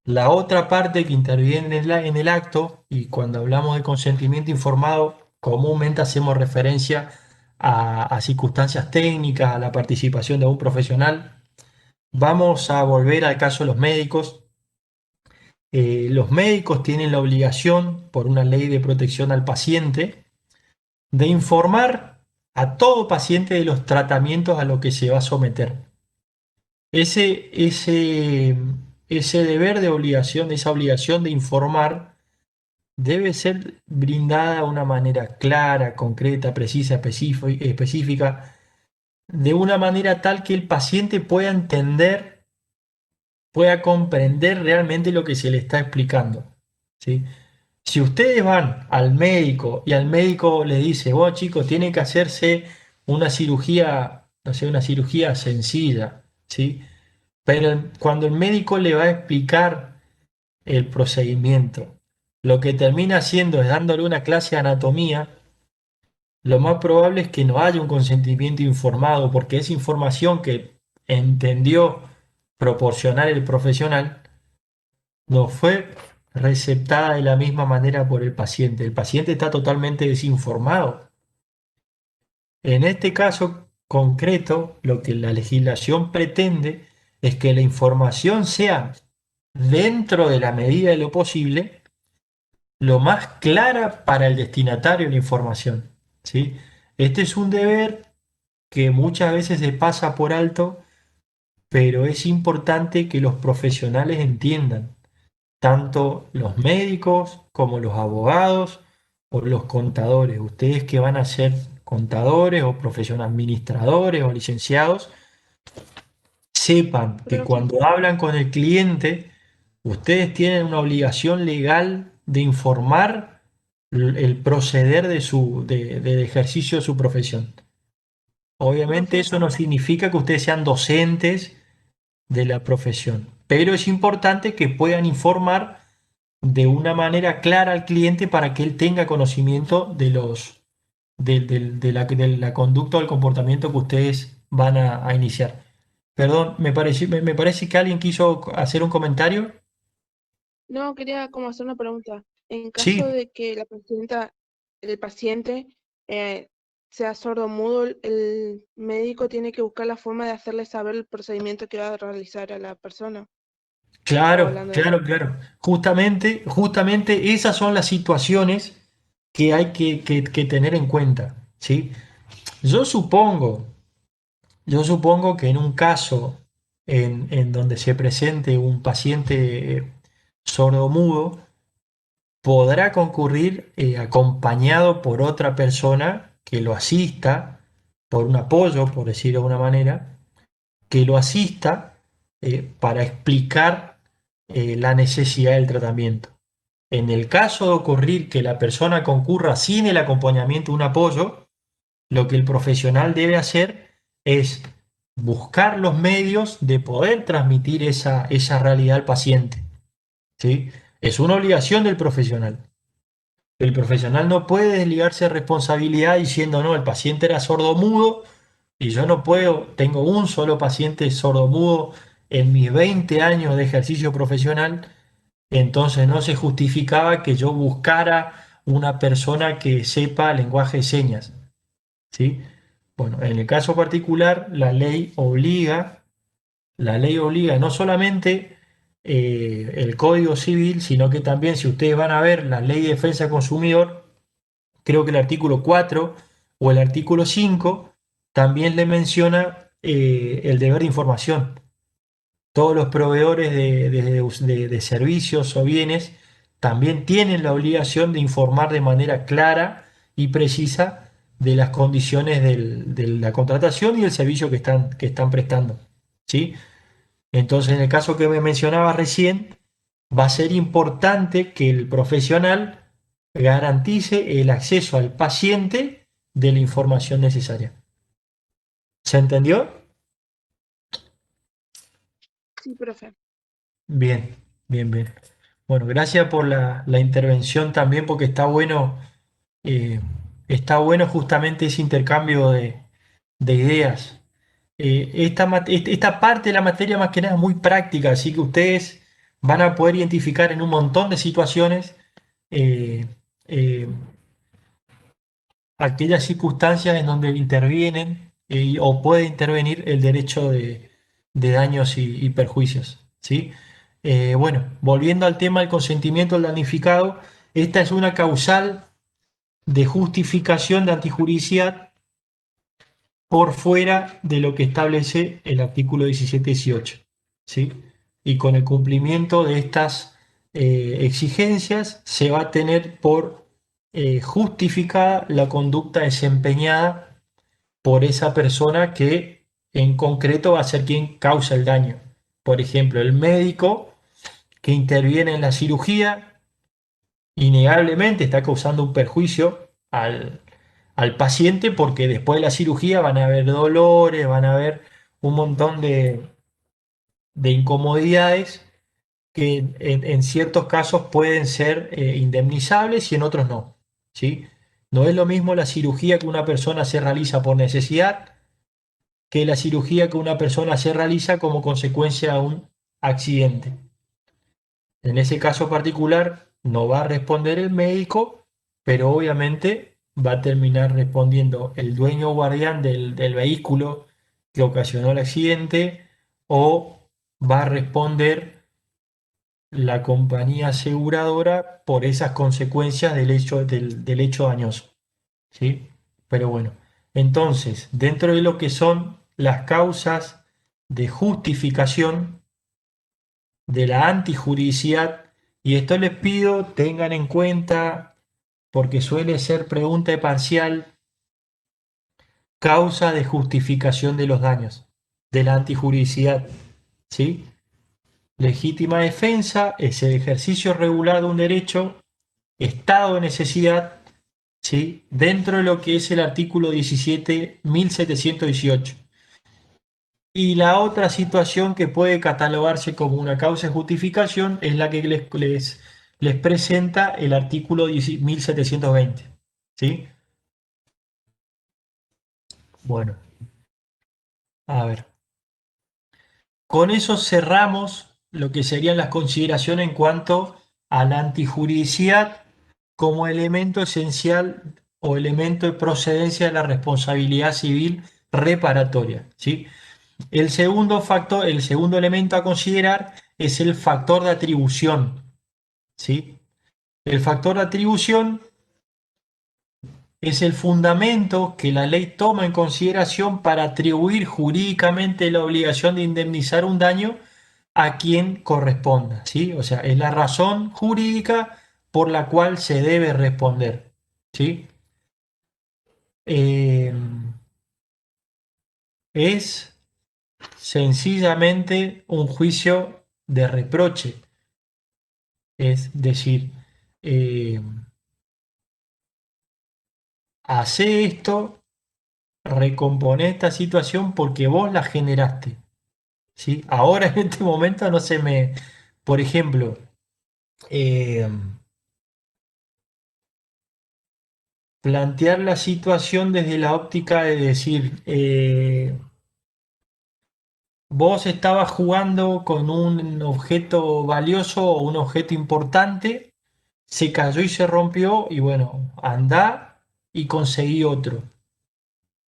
La otra parte que interviene en el acto, y cuando hablamos de consentimiento informado, comúnmente hacemos referencia a circunstancias técnicas, a la participación de un profesional. Vamos a volver al caso de los médicos. Los médicos tienen la obligación, por una ley de protección al paciente, de informar a todo paciente de los tratamientos a los que se va a someter. Ese, ese, ese deber de obligación, esa obligación de informar, debe ser brindada de una manera clara, concreta, precisa, específica, de una manera tal que el paciente pueda entender, pueda comprender realmente lo que se le está explicando, ¿sí? Si ustedes van al médico y al médico le dice, vos chicos, tienen que hacerse una cirugía, no sé, una cirugía sencilla, ¿sí? Pero cuando el médico le va a explicar el procedimiento, lo que termina haciendo es dándole una clase de anatomía, lo más probable es que no haya un consentimiento informado, porque esa información que entendió proporcionar el profesional no fue receptada de la misma manera por el paciente. El paciente está totalmente desinformado. En este caso concreto, lo que la legislación pretende es que la información sea, dentro de la medida de lo posible, lo más clara para el destinatario de la información, ¿sí? Este es un deber que muchas veces se pasa por alto, pero es importante que los profesionales entiendan, tanto los médicos como los abogados o los contadores. Ustedes que van a ser contadores o profesionales administradores o licenciados, sepan que cuando hablan con el cliente Ustedes tienen una obligación legal de informar el proceder del ejercicio de su profesión. Obviamente Profe, eso no significa que ustedes sean docentes de la profesión, pero es importante que puedan informar de una manera clara al cliente para que él tenga conocimiento de la conducta o el comportamiento que ustedes van a iniciar. Perdón, me parece que alguien quiso hacer un comentario. no, quería como hacer una pregunta. En caso Sí, de que el paciente sea sordo-mudo, el médico tiene que buscar la forma de hacerle saber el procedimiento que va a realizar a la persona. Estaba claro, hablando de eso. claro, claro. Justamente esas son las situaciones que hay que tener en cuenta, ¿sí? Yo supongo, yo supongo que en un caso en donde se presente un paciente sordomudo, podrá concurrir acompañado por otra persona que lo asista, por un apoyo, por decirlo de una manera, que lo asista para explicar la necesidad del tratamiento. En el caso de ocurrir que la persona concurra sin el acompañamiento de un apoyo, lo que el profesional debe hacer es buscar los medios de poder transmitir esa realidad al paciente, ¿sí? Es una obligación del profesional. El profesional no puede desligarse de responsabilidad diciendo, no, el paciente era sordomudo y yo no puedo, tengo un solo paciente sordomudo en mis 20 años de ejercicio profesional, entonces no se justificaba que yo buscara una persona que sepa lenguaje de señas, ¿sí? Bueno, en el caso particular, la ley obliga no solamente el Código Civil, sino que también, si ustedes van a ver la Ley de Defensa del Consumidor, creo que el artículo 4 o el artículo 5 también le menciona el deber de información. Todos los proveedores de servicios o bienes también tienen la obligación de informar de manera clara y precisa de las condiciones de la contratación y del servicio que están prestando, ¿sí? Entonces, en el caso que me mencionaba recién, va a ser importante que el profesional garantice el acceso al paciente de la información necesaria. ¿Se entendió? Sí, profe. Bien, bien, bien. Bueno, gracias por la intervención también, porque eh, está bueno justamente ese intercambio de ideas. Esta parte de la materia más que nada es muy práctica, así que ustedes van a poder identificar en un montón de situaciones eh, eh, aquellas circunstancias en donde intervienen o puede intervenir el derecho de daños y perjuicios, ¿sí? Bueno, volviendo al tema del consentimiento del damnificado, esta es una causal de justificación de antijuricidad por fuera de lo que establece el artículo 17-18, ¿sí? Y con el cumplimiento de estas exigencias se va a tener por justificada la conducta desempeñada por esa persona que en concreto va a ser quien causa el daño. Por ejemplo, el médico que interviene en la cirugía innegablemente está causando un perjuicio al paciente porque después de la cirugía van a haber dolores, van a haber un montón de incomodidades que en ciertos casos pueden ser indemnizables y en otros no, ¿sí? No es lo mismo la cirugía que una persona se realiza por necesidad que la cirugía que una persona se realiza como consecuencia de un accidente. En ese caso particular no va a responder el médico, pero obviamente va a terminar respondiendo el dueño o guardián del vehículo que ocasionó el accidente o va a responder la compañía aseguradora por esas consecuencias del hecho dañoso, ¿sí? Pero bueno, entonces, dentro de lo que son las causas de justificación de la antijuricidad, y esto les pido tengan en cuenta porque suele ser pregunta de parcial, causa de justificación de los daños, de la antijuricidad, ¿sí? Legítima defensa es el ejercicio regular de un derecho, estado de necesidad, ¿sí? Dentro de lo que es el artículo 17.718. Y la otra situación que puede catalogarse como una causa de justificación es la que les presenta el artículo 1720. ¿Sí? Bueno, a ver. Con eso cerramos lo que serían las consideraciones en cuanto a la antijuridicidad como elemento esencial o elemento de procedencia de la responsabilidad civil reparatoria. ¿Sí? El segundo factor, el segundo elemento a considerar es el factor de atribución. ¿Sí? El factor de atribución es el fundamento que la ley toma en consideración para atribuir jurídicamente la obligación de indemnizar un daño a quien corresponda, ¿sí? O sea, es la razón jurídica por la cual se debe responder, ¿sí? Eh, es sencillamente un juicio de reproche, es decir, eh, hace esto, recompone esta situación porque vos la generaste, ¿sí? Ahora en este momento no se me, por ejemplo, eh, plantear la situación desde la óptica de decir, vos estabas jugando con un objeto valioso o un objeto importante, se cayó y se rompió y bueno, andá y conseguí otro,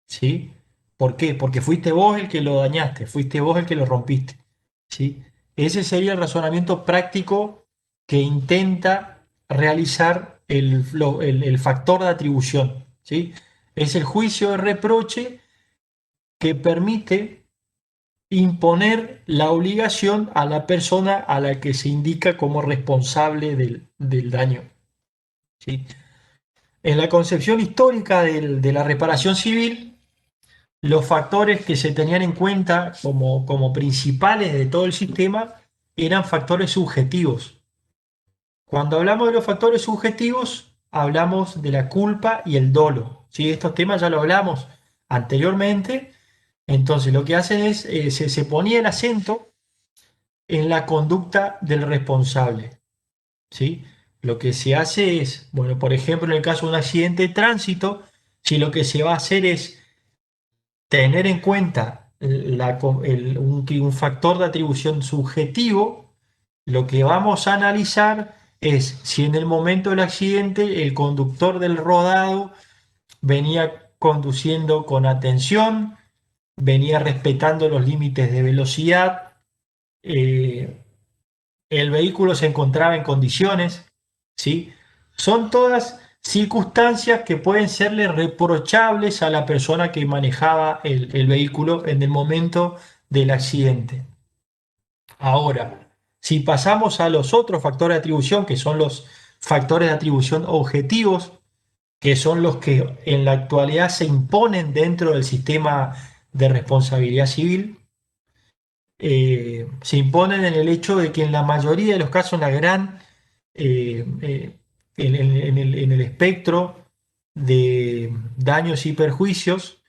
¿sí? ¿Por qué? Porque fuiste vos el que lo dañaste, fuiste vos el que lo rompiste, ¿sí? Ese sería el razonamiento práctico que intenta realizar el factor de atribución, ¿sí? Es el juicio de reproche que permite imponer la obligación a la persona a la que se indica como responsable del daño, ¿sí? En la concepción histórica de la reparación civil, los factores que se tenían en cuenta como principales de todo el sistema eran factores subjetivos. Cuando hablamos de los factores subjetivos, hablamos de la culpa y el dolo, ¿sí? Estos temas ya lo hablamos anteriormente. Entonces, lo que hacen es, se ponía el acento en la conducta del responsable, ¿sí? Lo que se hace es, bueno, por ejemplo, en el caso de un accidente de tránsito, si lo que se va a hacer es tener en cuenta un factor de atribución subjetivo, lo que vamos a analizar es si en el momento del accidente el conductor del rodado venía conduciendo con atención, venía respetando los límites de velocidad, eh, el vehículo se encontraba en condiciones, ¿sí? Son todas circunstancias que pueden serle reprochables a la persona que manejaba el vehículo en el momento del accidente. Ahora, si pasamos a los otros factores de atribución, que son los factores de atribución objetivos, que son los que en la actualidad se imponen dentro del sistema de responsabilidad civil, se imponen en el hecho de que en la mayoría de los casos, en el espectro de daños y perjuicios,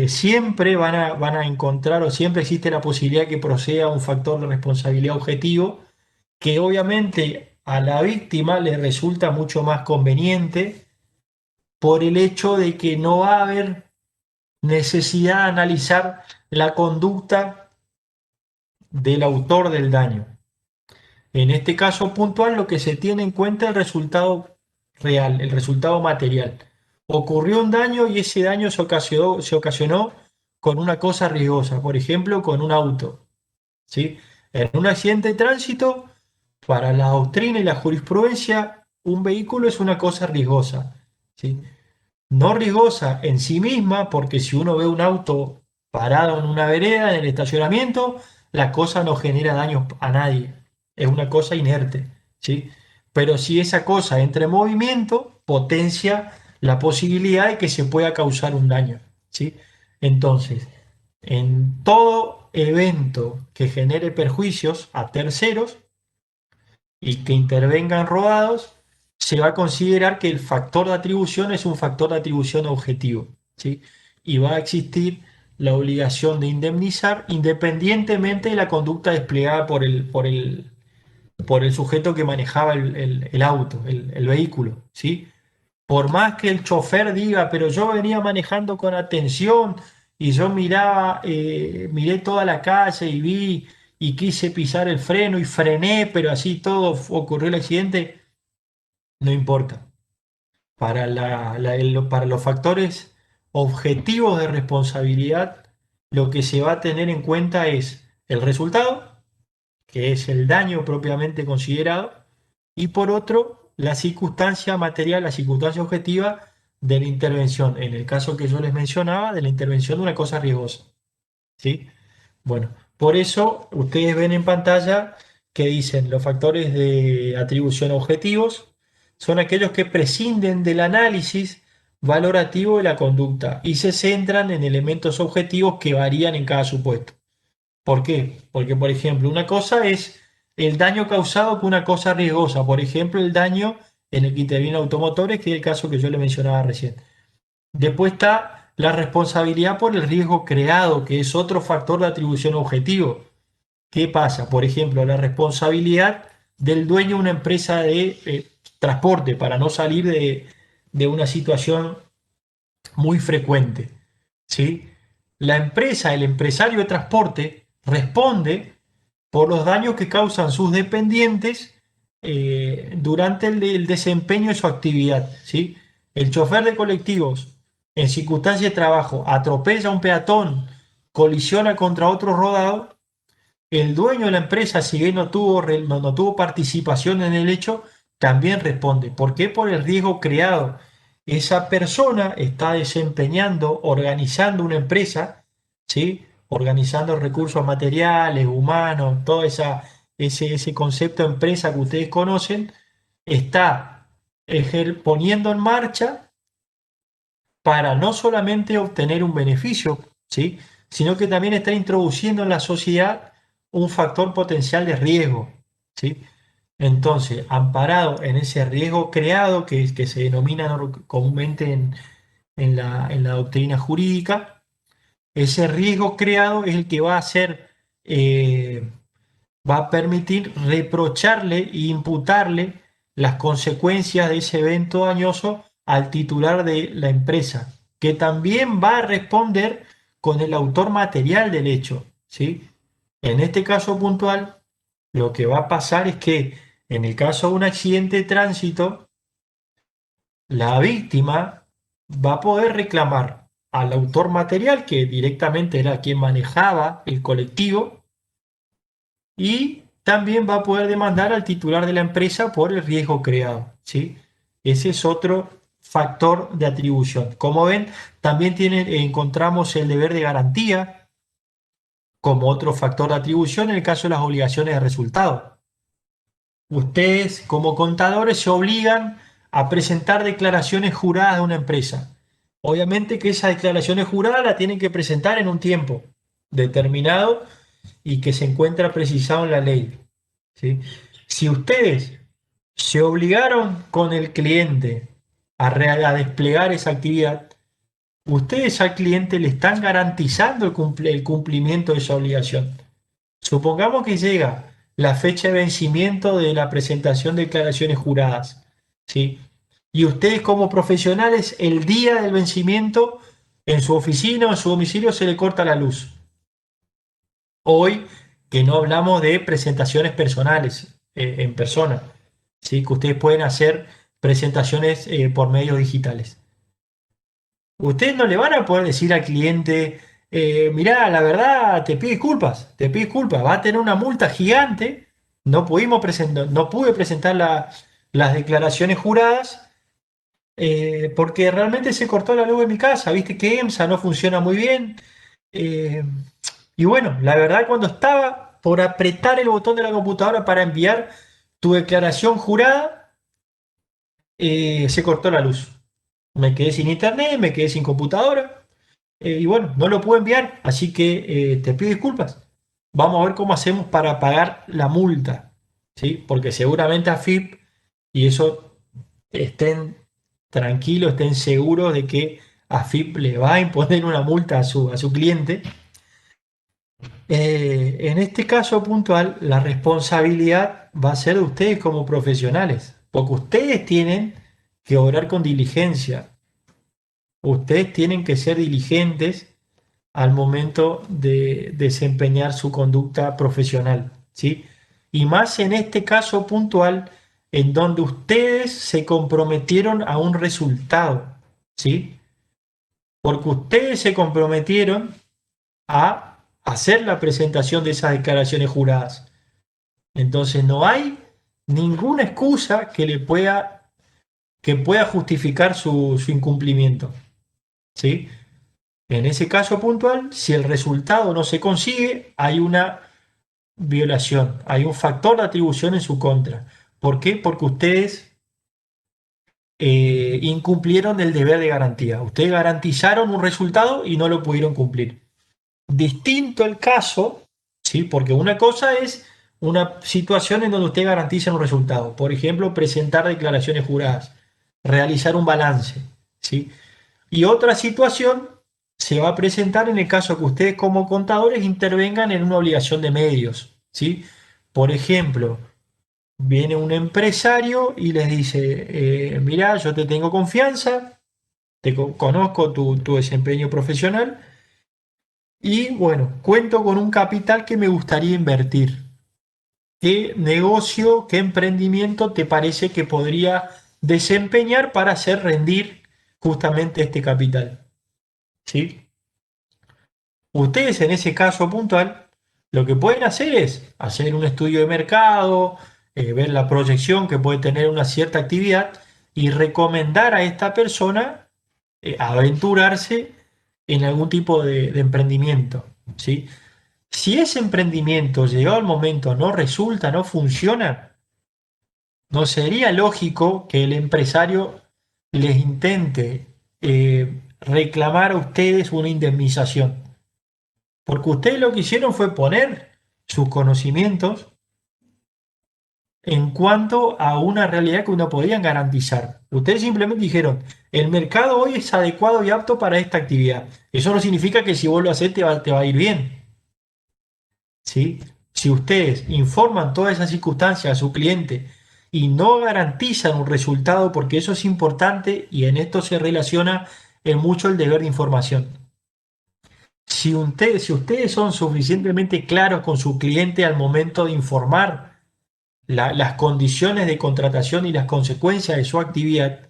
siempre van a encontrar o siempre existe la posibilidad que proceda un factor de responsabilidad objetivo que obviamente a la víctima le resulta mucho más conveniente por el hecho de que no va a haber necesidad de analizar la conducta del autor del daño. En este caso puntual, lo que se tiene en cuenta es el resultado real, el resultado material. Ocurrió un daño y ese daño se ocasionó con una cosa riesgosa, por ejemplo, con un auto, ¿sí? En un accidente de tránsito, para la doctrina y la jurisprudencia, un vehículo es una cosa riesgosa, ¿sí? No riesgosa en sí misma, porque si uno ve un auto parado en una vereda, en el estacionamiento, la cosa no genera daños a nadie, es una cosa inerte, ¿sí? Pero si esa cosa entra en movimiento, potencia la posibilidad de que se pueda causar un daño, ¿sí? Entonces, en todo evento que genere perjuicios a terceros y que intervengan rodados, se va a considerar que el factor de atribución es un factor de atribución objetivo, ¿sí? Y va a existir la obligación de indemnizar independientemente de la conducta desplegada por el sujeto que manejaba el auto, el vehículo, ¿sí? Por más que el chofer diga, pero yo venía manejando con atención y yo miraba, miré toda la calle y vi y quise pisar el freno y frené, pero así todo ocurrió el accidente, no importa. Para los factores objetivos de responsabilidad, lo que se va a tener en cuenta es el resultado, que es el daño propiamente considerado, y por otro, la circunstancia material, la circunstancia objetiva de la intervención, en el caso que yo les mencionaba, de la intervención de una cosa riesgosa, ¿sí? Bueno, por eso ustedes ven en pantalla que dicen los factores de atribución objetivos son aquellos que prescinden del análisis valorativo de la conducta y se centran en elementos objetivos que varían en cada supuesto. ¿Por qué? Porque, por ejemplo, una cosa es el daño causado con una cosa riesgosa. Por ejemplo, el daño en el que intervienen automotores, que es el caso que yo le mencionaba recién. Después está la responsabilidad por el riesgo creado, que es otro factor de atribución objetivo. ¿Qué pasa? Por ejemplo, la responsabilidad del dueño de una empresa de transporte para no salir de una situación muy frecuente. ¿Sí? La empresa, el empresario de transporte, responde por los daños que causan sus dependientes durante el desempeño de su actividad. ¿Sí? El chofer de colectivos, en circunstancias de trabajo, atropella a un peatón, colisiona contra otro rodado, el dueño de la empresa, si bien no tuvo participación en el hecho, también responde. ¿Por qué? Por el riesgo creado. Esa persona está desempeñando, organizando una empresa, ¿sí? Organizando recursos materiales, humanos, todo ese concepto de empresa que ustedes conocen, está poniendo en marcha para no solamente obtener un beneficio, ¿sí? Sino que también está introduciendo en la sociedad un factor potencial de riesgo, ¿sí? Entonces, amparado en ese riesgo creado que se denomina comúnmente en la doctrina jurídica, ese riesgo creado es el que va a hacer, va a permitir reprocharle e imputarle las consecuencias de ese evento dañoso al titular de la empresa, que también va a responder con el autor material del hecho, ¿sí? En este caso puntual, lo que va a pasar es que en el caso de un accidente de tránsito, la víctima va a poder reclamar al autor material, que directamente era quien manejaba el colectivo, y también va a poder demandar al titular de la empresa por el riesgo creado, ¿sí? Ese es otro factor de atribución. Como ven, también encontramos el deber de garantía como otro factor de atribución en el caso de las obligaciones de resultado. Ustedes, como contadores, se obligan a presentar declaraciones juradas de una empresa. Obviamente que esas declaraciones juradas las tienen que presentar en un tiempo determinado y que se encuentra precisado en la ley, ¿sí? Si ustedes se obligaron con el cliente a desplegar esa actividad, ustedes al cliente le están garantizando el cumplimiento de esa obligación. Supongamos que llega la fecha de vencimiento de la presentación de declaraciones juradas, ¿sí? Y ustedes como profesionales, el día del vencimiento, en su oficina o en su domicilio se le corta la luz. Hoy que no hablamos de presentaciones personales en persona, ¿sí? Que ustedes pueden hacer presentaciones por medios digitales. Ustedes no le van a poder decir al cliente, mirá, la verdad, te pido disculpas, va a tener una multa gigante, no pude presentar las declaraciones juradas porque realmente se cortó la luz en mi casa, viste que EMSA no funciona muy bien. eh, y bueno, la verdad cuando estaba por apretar el botón de la computadora para enviar tu declaración jurada, se cortó la luz. Me quedé sin internet, me quedé sin computadora. y bueno, no lo puedo enviar, así que te pido disculpas. Vamos a ver cómo hacemos para pagar la multa, ¿sí? Porque seguramente AFIP, y eso estén tranquilos, estén seguros de que AFIP le va a imponer una multa a su cliente. En este caso puntual, la responsabilidad va a ser de ustedes como profesionales, porque ustedes tienen que obrar con diligencia, ustedes tienen que ser diligentes al momento de desempeñar su conducta profesional, ¿sí? Y más en este caso puntual, en donde ustedes se comprometieron a un resultado, ¿sí? Porque ustedes se comprometieron a hacer la presentación de esas declaraciones juradas. Entonces no hay ninguna excusa que pueda justificar su incumplimiento, ¿sí? En ese caso puntual, si el resultado no se consigue, hay una violación, hay un factor de atribución en su contra. ¿Por qué? Porque ustedes incumplieron el deber de garantía. Ustedes garantizaron un resultado y no lo pudieron cumplir. Distinto el caso, ¿sí? Porque una cosa es una situación en donde usted garantiza un resultado. Por ejemplo, presentar declaraciones juradas, realizar un balance, ¿sí? Y otra situación se va a presentar en el caso que ustedes como contadores intervengan en una obligación de medios, ¿sí? Por ejemplo, viene un empresario y les dice, mira, yo te tengo confianza, conozco tu desempeño profesional y bueno, cuento con un capital que me gustaría invertir. ¿Qué negocio, qué emprendimiento te parece que podría desempeñar para hacer rendir justamente este capital? ¿Sí? Ustedes en ese caso puntual, lo que pueden hacer es hacer un estudio de mercado, ver la proyección que puede tener una cierta actividad y recomendar a esta persona aventurarse en algún tipo de emprendimiento, ¿sí? Si ese emprendimiento llegado al momento no resulta, no funciona, ¿no sería lógico que el empresario les intente reclamar a ustedes una indemnización? Porque ustedes lo que hicieron fue poner sus conocimientos en cuanto a una realidad que no podían garantizar. Ustedes simplemente dijeron, el mercado hoy es adecuado y apto para esta actividad. Eso no significa que si vos lo haces te va a ir bien, ¿sí? Si ustedes informan todas esas circunstancias a su cliente y no garantizan un resultado, porque eso es importante y en esto se relaciona en mucho el deber de información. Si ustedes son suficientemente claros con su cliente al momento de informar las condiciones de contratación y las consecuencias de su actividad,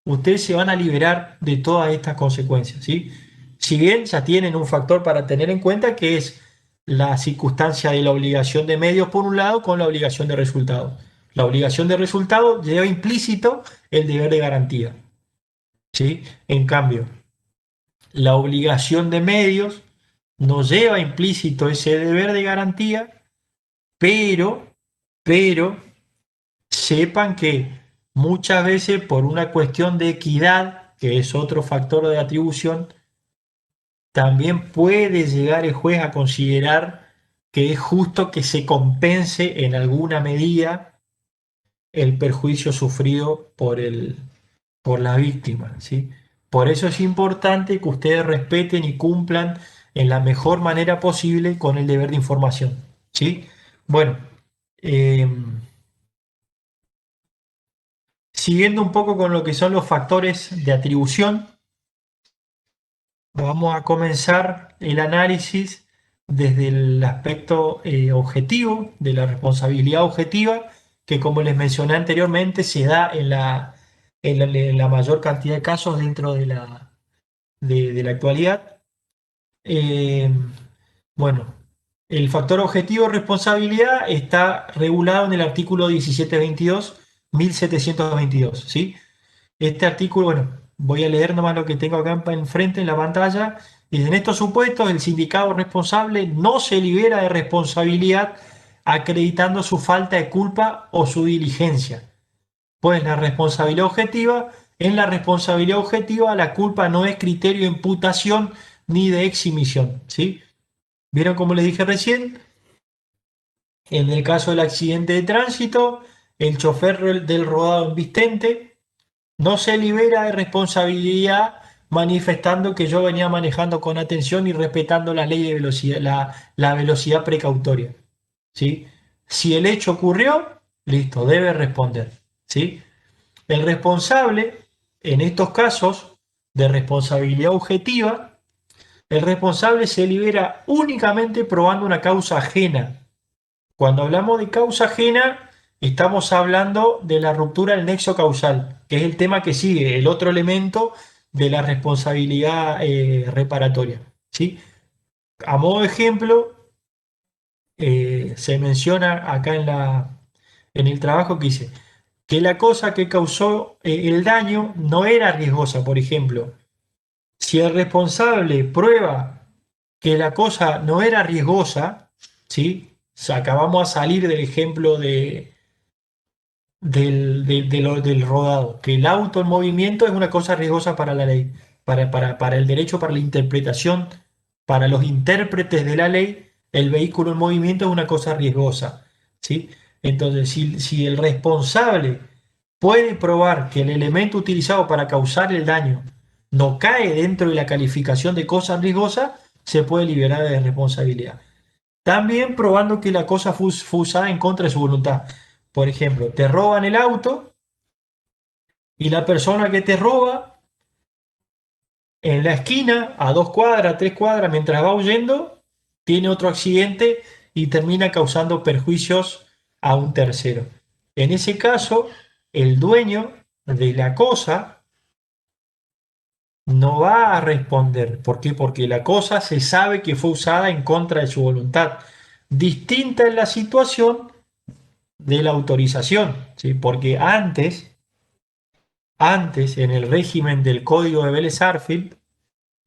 ustedes se van a liberar de todas estas consecuencias, ¿sí? Si bien ya tienen un factor para tener en cuenta que es la circunstancia de la obligación de medios por un lado con la obligación de resultado. La obligación de resultado lleva implícito el deber de garantía, ¿sí? En cambio, la obligación de medios no lleva implícito ese deber de garantía, pero, pero sepan que muchas veces por una cuestión de equidad, que es otro factor de atribución, también puede llegar el juez a considerar que es justo que se compense en alguna medida el perjuicio sufrido por la víctima, ¿sí? Por eso es importante que ustedes respeten y cumplan en la mejor manera posible con el deber de información, ¿sí? Bueno, eh, siguiendo un poco con lo que son los factores de atribución, vamos a comenzar el análisis desde el aspecto objetivo, de la responsabilidad objetiva, que como les mencioné anteriormente, se da en la mayor cantidad de casos dentro de la actualidad. Eh, bueno, el factor objetivo de responsabilidad está regulado en el artículo 1722, 1722, ¿sí? Este artículo, bueno, voy a leer nomás lo que tengo acá enfrente en la pantalla. Dice, en estos supuestos, el sindicato responsable no se libera de responsabilidad acreditando su falta de culpa o su diligencia. Pues en la responsabilidad objetiva, la culpa no es criterio de imputación ni de exhibición, ¿sí? ¿Vieron como les dije recién? En el caso del accidente de tránsito, el chofer del rodado embistente no se libera de responsabilidad manifestando que yo venía manejando con atención y respetando la ley de velocidad, la velocidad precautoria, ¿sí? Si el hecho ocurrió, listo, debe responder, ¿sí? El responsable, en estos casos de responsabilidad objetiva, el responsable se libera únicamente probando una causa ajena. Cuando hablamos de causa ajena, estamos hablando de la ruptura del nexo causal, que es el tema que sigue, el otro elemento de la responsabilidad reparatoria, ¿sí? A modo de ejemplo, se menciona acá en el trabajo que hice que la cosa que causó el daño no era riesgosa, por ejemplo. Si el responsable prueba que la cosa no era riesgosa, ¿sí? O sea, acabamos a salir del ejemplo del rodado, que el auto en movimiento es una cosa riesgosa para la ley, para el derecho, para la interpretación, para los intérpretes de la ley, el vehículo en movimiento es una cosa riesgosa, ¿sí? Entonces, si el responsable puede probar que el elemento utilizado para causar el daño no cae dentro de la calificación de cosa riesgosa, se puede liberar de responsabilidad. También probando que la cosa fue usada en contra de su voluntad. Por ejemplo, te roban el auto y la persona que te roba en la esquina, a 2 cuadras, 3 cuadras, mientras va huyendo, tiene otro accidente y termina causando perjuicios a un tercero. En ese caso, el dueño de la cosa no va a responder. ¿Por qué? Porque la cosa se sabe que fue usada en contra de su voluntad. Distinta es la situación de la autorización, ¿sí? Porque antes, en el régimen del Código de Vélez-Sarsfield,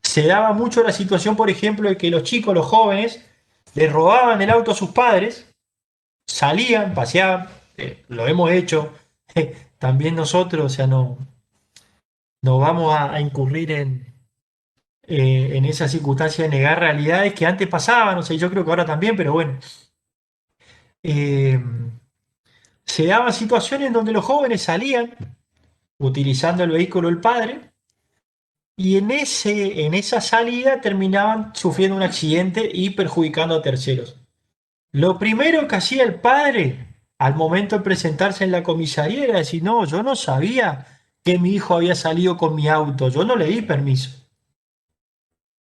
se daba mucho la situación, por ejemplo, de que los chicos, los jóvenes, le robaban el auto a sus padres, salían, paseaban, lo hemos hecho también nosotros, o sea, no vamos a incurrir en esa circunstancia de negar realidades que antes pasaban, o sea, yo creo que ahora también, pero bueno. Eh, Se daban situaciones donde los jóvenes salían utilizando el vehículo del padre y en esa salida terminaban sufriendo un accidente y perjudicando a terceros. Lo primero que hacía el padre al momento de presentarse en la comisaría era decir, no, yo no sabía que mi hijo había salido con mi auto, yo no le di permiso.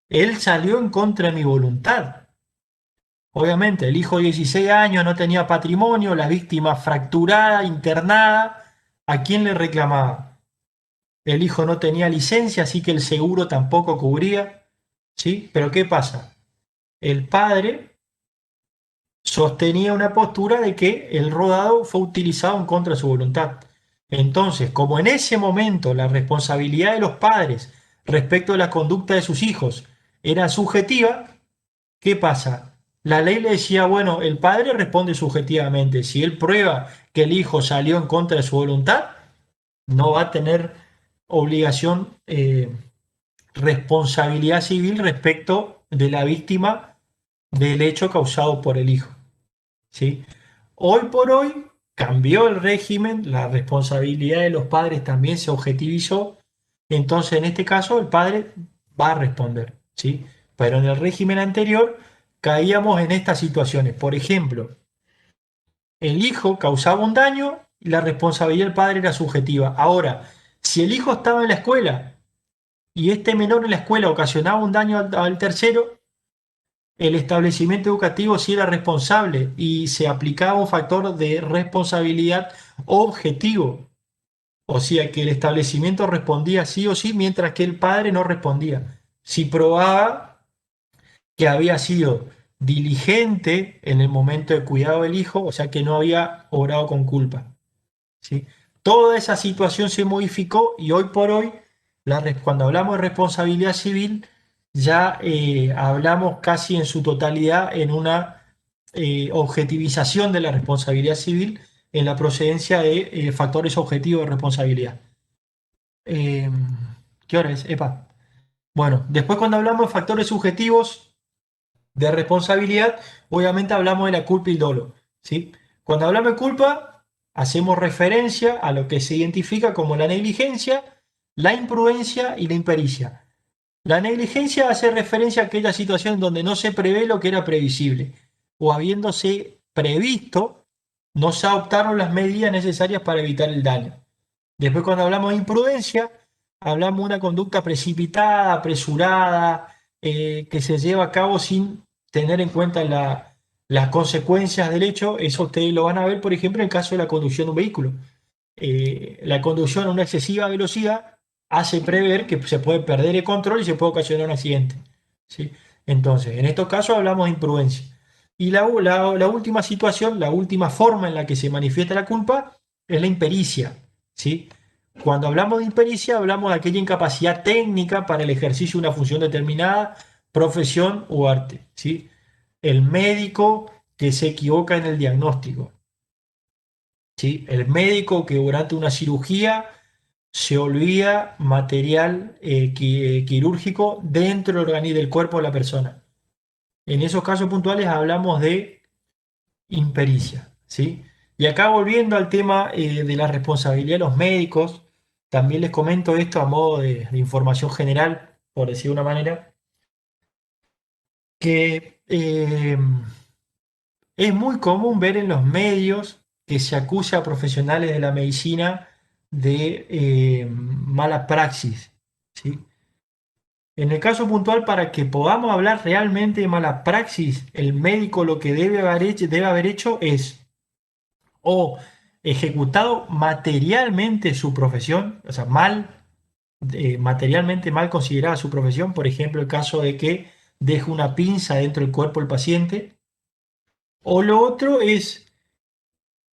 Él salió en contra de mi voluntad. Obviamente, el hijo de 16 años no tenía patrimonio, la víctima fracturada, internada, ¿a quién le reclamaba? El hijo no tenía licencia, así que el seguro tampoco cubría, ¿sí? Pero ¿qué pasa? El padre sostenía una postura de que el rodado fue utilizado en contra de su voluntad. Entonces, como en ese momento la responsabilidad de los padres respecto a la conducta de sus hijos era subjetiva, ¿qué pasa? La ley le decía, bueno, el padre responde subjetivamente. Si él prueba que el hijo salió en contra de su voluntad, no va a tener obligación, responsabilidad civil respecto de la víctima del hecho causado por el hijo, ¿sí? Hoy por hoy cambió el régimen, la responsabilidad de los padres también se objetivizó, entonces en este caso el padre va a responder, ¿sí? Pero en el régimen anterior caíamos en estas situaciones. Por ejemplo, el hijo causaba un daño y la responsabilidad del padre era subjetiva. Ahora, si el hijo estaba en la escuela y este menor en la escuela ocasionaba un daño al tercero, el establecimiento educativo sí era responsable y se aplicaba un factor de responsabilidad objetivo. O sea que el establecimiento respondía sí o sí, mientras que el padre no respondía. Si probaba que había sido diligente en el momento de cuidado del hijo, o sea que no había obrado con culpa, ¿sí? Toda esa situación se modificó y hoy por hoy, cuando hablamos de responsabilidad civil, ya hablamos casi en su totalidad en una objetivización de la responsabilidad civil en la procedencia de factores objetivos de responsabilidad. Eh, ¿Qué hora es? Epa. Bueno, después cuando hablamos de factores subjetivos de responsabilidad, obviamente hablamos de la culpa y el dolo, ¿sí? Cuando hablamos de culpa, hacemos referencia a lo que se identifica como la negligencia, la imprudencia y la impericia. La negligencia hace referencia a aquella situación donde no se prevé lo que era previsible, o habiéndose previsto, no se adoptaron las medidas necesarias para evitar el daño. Después, cuando hablamos de imprudencia, hablamos de una conducta precipitada, apresurada, que se lleva a cabo sin tener en cuenta las consecuencias del hecho. Eso ustedes lo van a ver, por ejemplo, en el caso de la conducción de un vehículo. La conducción a una excesiva velocidad hace prever que se puede perder el control y se puede ocasionar un accidente, ¿sí? Entonces, en estos casos hablamos de imprudencia. Y la última situación, la última forma en la que se manifiesta la culpa es la impericia, ¿sí? Cuando hablamos de impericia, hablamos de aquella incapacidad técnica para el ejercicio de una función determinada, profesión o arte, ¿sí? El médico que se equivoca en el diagnóstico, ¿sí? El médico que durante una cirugía se olvida material quirúrgico dentro del cuerpo de la persona. En esos casos puntuales hablamos de impericia, ¿sí? Y acá volviendo al tema de la responsabilidad de los médicos, también les comento esto a modo de información general, por decir de una manera, que es muy común ver en los medios que se acusa a profesionales de la medicina de mala praxis, ¿sí? En el caso puntual, para que podamos hablar realmente de mala praxis, el médico lo que debe haber hecho es o ejecutado materialmente su profesión, o sea, materialmente mal considerada su profesión, por ejemplo, el caso de que deje una pinza dentro del cuerpo del paciente, o lo otro es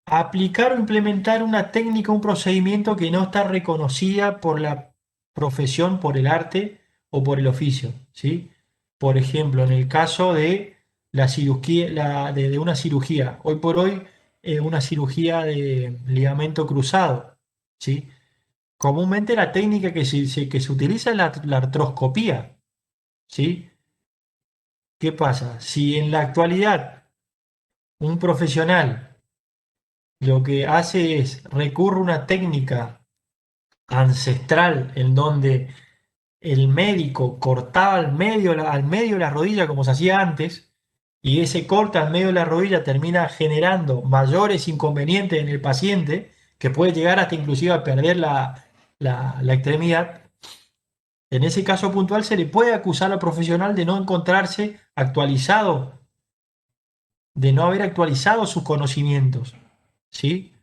aplicar o implementar una técnica, un procedimiento que no está reconocida por la profesión, por el arte o por el oficio, ¿sí? Por ejemplo, en el caso de la cirugía, de una cirugía, hoy por hoy una cirugía de ligamento cruzado, ¿sí? Comúnmente la técnica que se utiliza es la artroscopía, ¿sí? ¿Qué pasa? Si en la actualidad un profesional lo que hace es recurre a una técnica ancestral en donde el médico cortaba al medio de la rodilla como se hacía antes, y ese corte al medio de la rodilla termina generando mayores inconvenientes en el paciente, que puede llegar hasta inclusive a perder la extremidad. En ese caso puntual se le puede acusar al profesional de no encontrarse actualizado, de no haber actualizado sus conocimientos, ¿sí?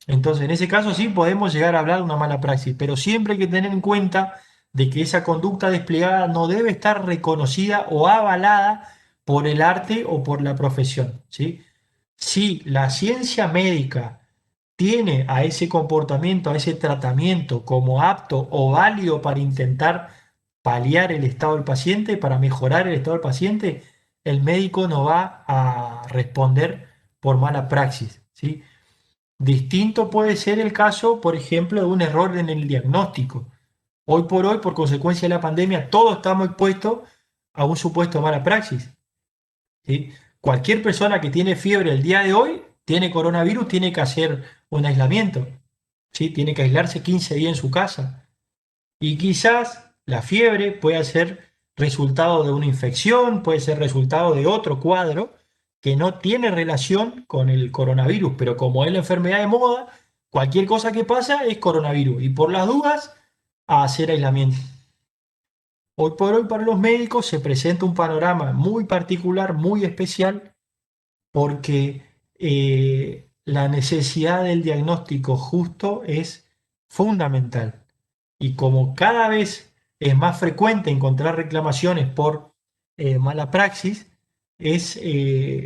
Entonces, en ese caso sí podemos llegar a hablar de una mala praxis, pero siempre hay que tener en cuenta de que esa conducta desplegada no debe estar reconocida o avalada por el arte o por la profesión, ¿sí? Si la ciencia médica tiene a ese comportamiento, a ese tratamiento como apto o válido para intentar paliar el estado del paciente, para mejorar el estado del paciente, el médico no va a responder por mala praxis, ¿sí? Distinto puede ser el caso, por ejemplo, de un error en el diagnóstico. Hoy por hoy, por consecuencia de la pandemia, todos estamos expuestos a un supuesto mala praxis, ¿sí? Cualquier persona que tiene fiebre el día de hoy, tiene coronavirus, tiene que hacer un aislamiento, ¿sí? Tiene que aislarse 15 días en su casa. Y quizás la fiebre puede ser resultado de una infección, puede ser resultado de otro cuadro que no tiene relación con el coronavirus, pero como es la enfermedad de moda, cualquier cosa que pasa es coronavirus. Y por las dudas, a hacer aislamiento. Hoy por hoy para los médicos se presenta un panorama muy particular, muy especial, porque la necesidad del diagnóstico justo es fundamental. Y como cada vez es más frecuente encontrar reclamaciones por mala praxis, es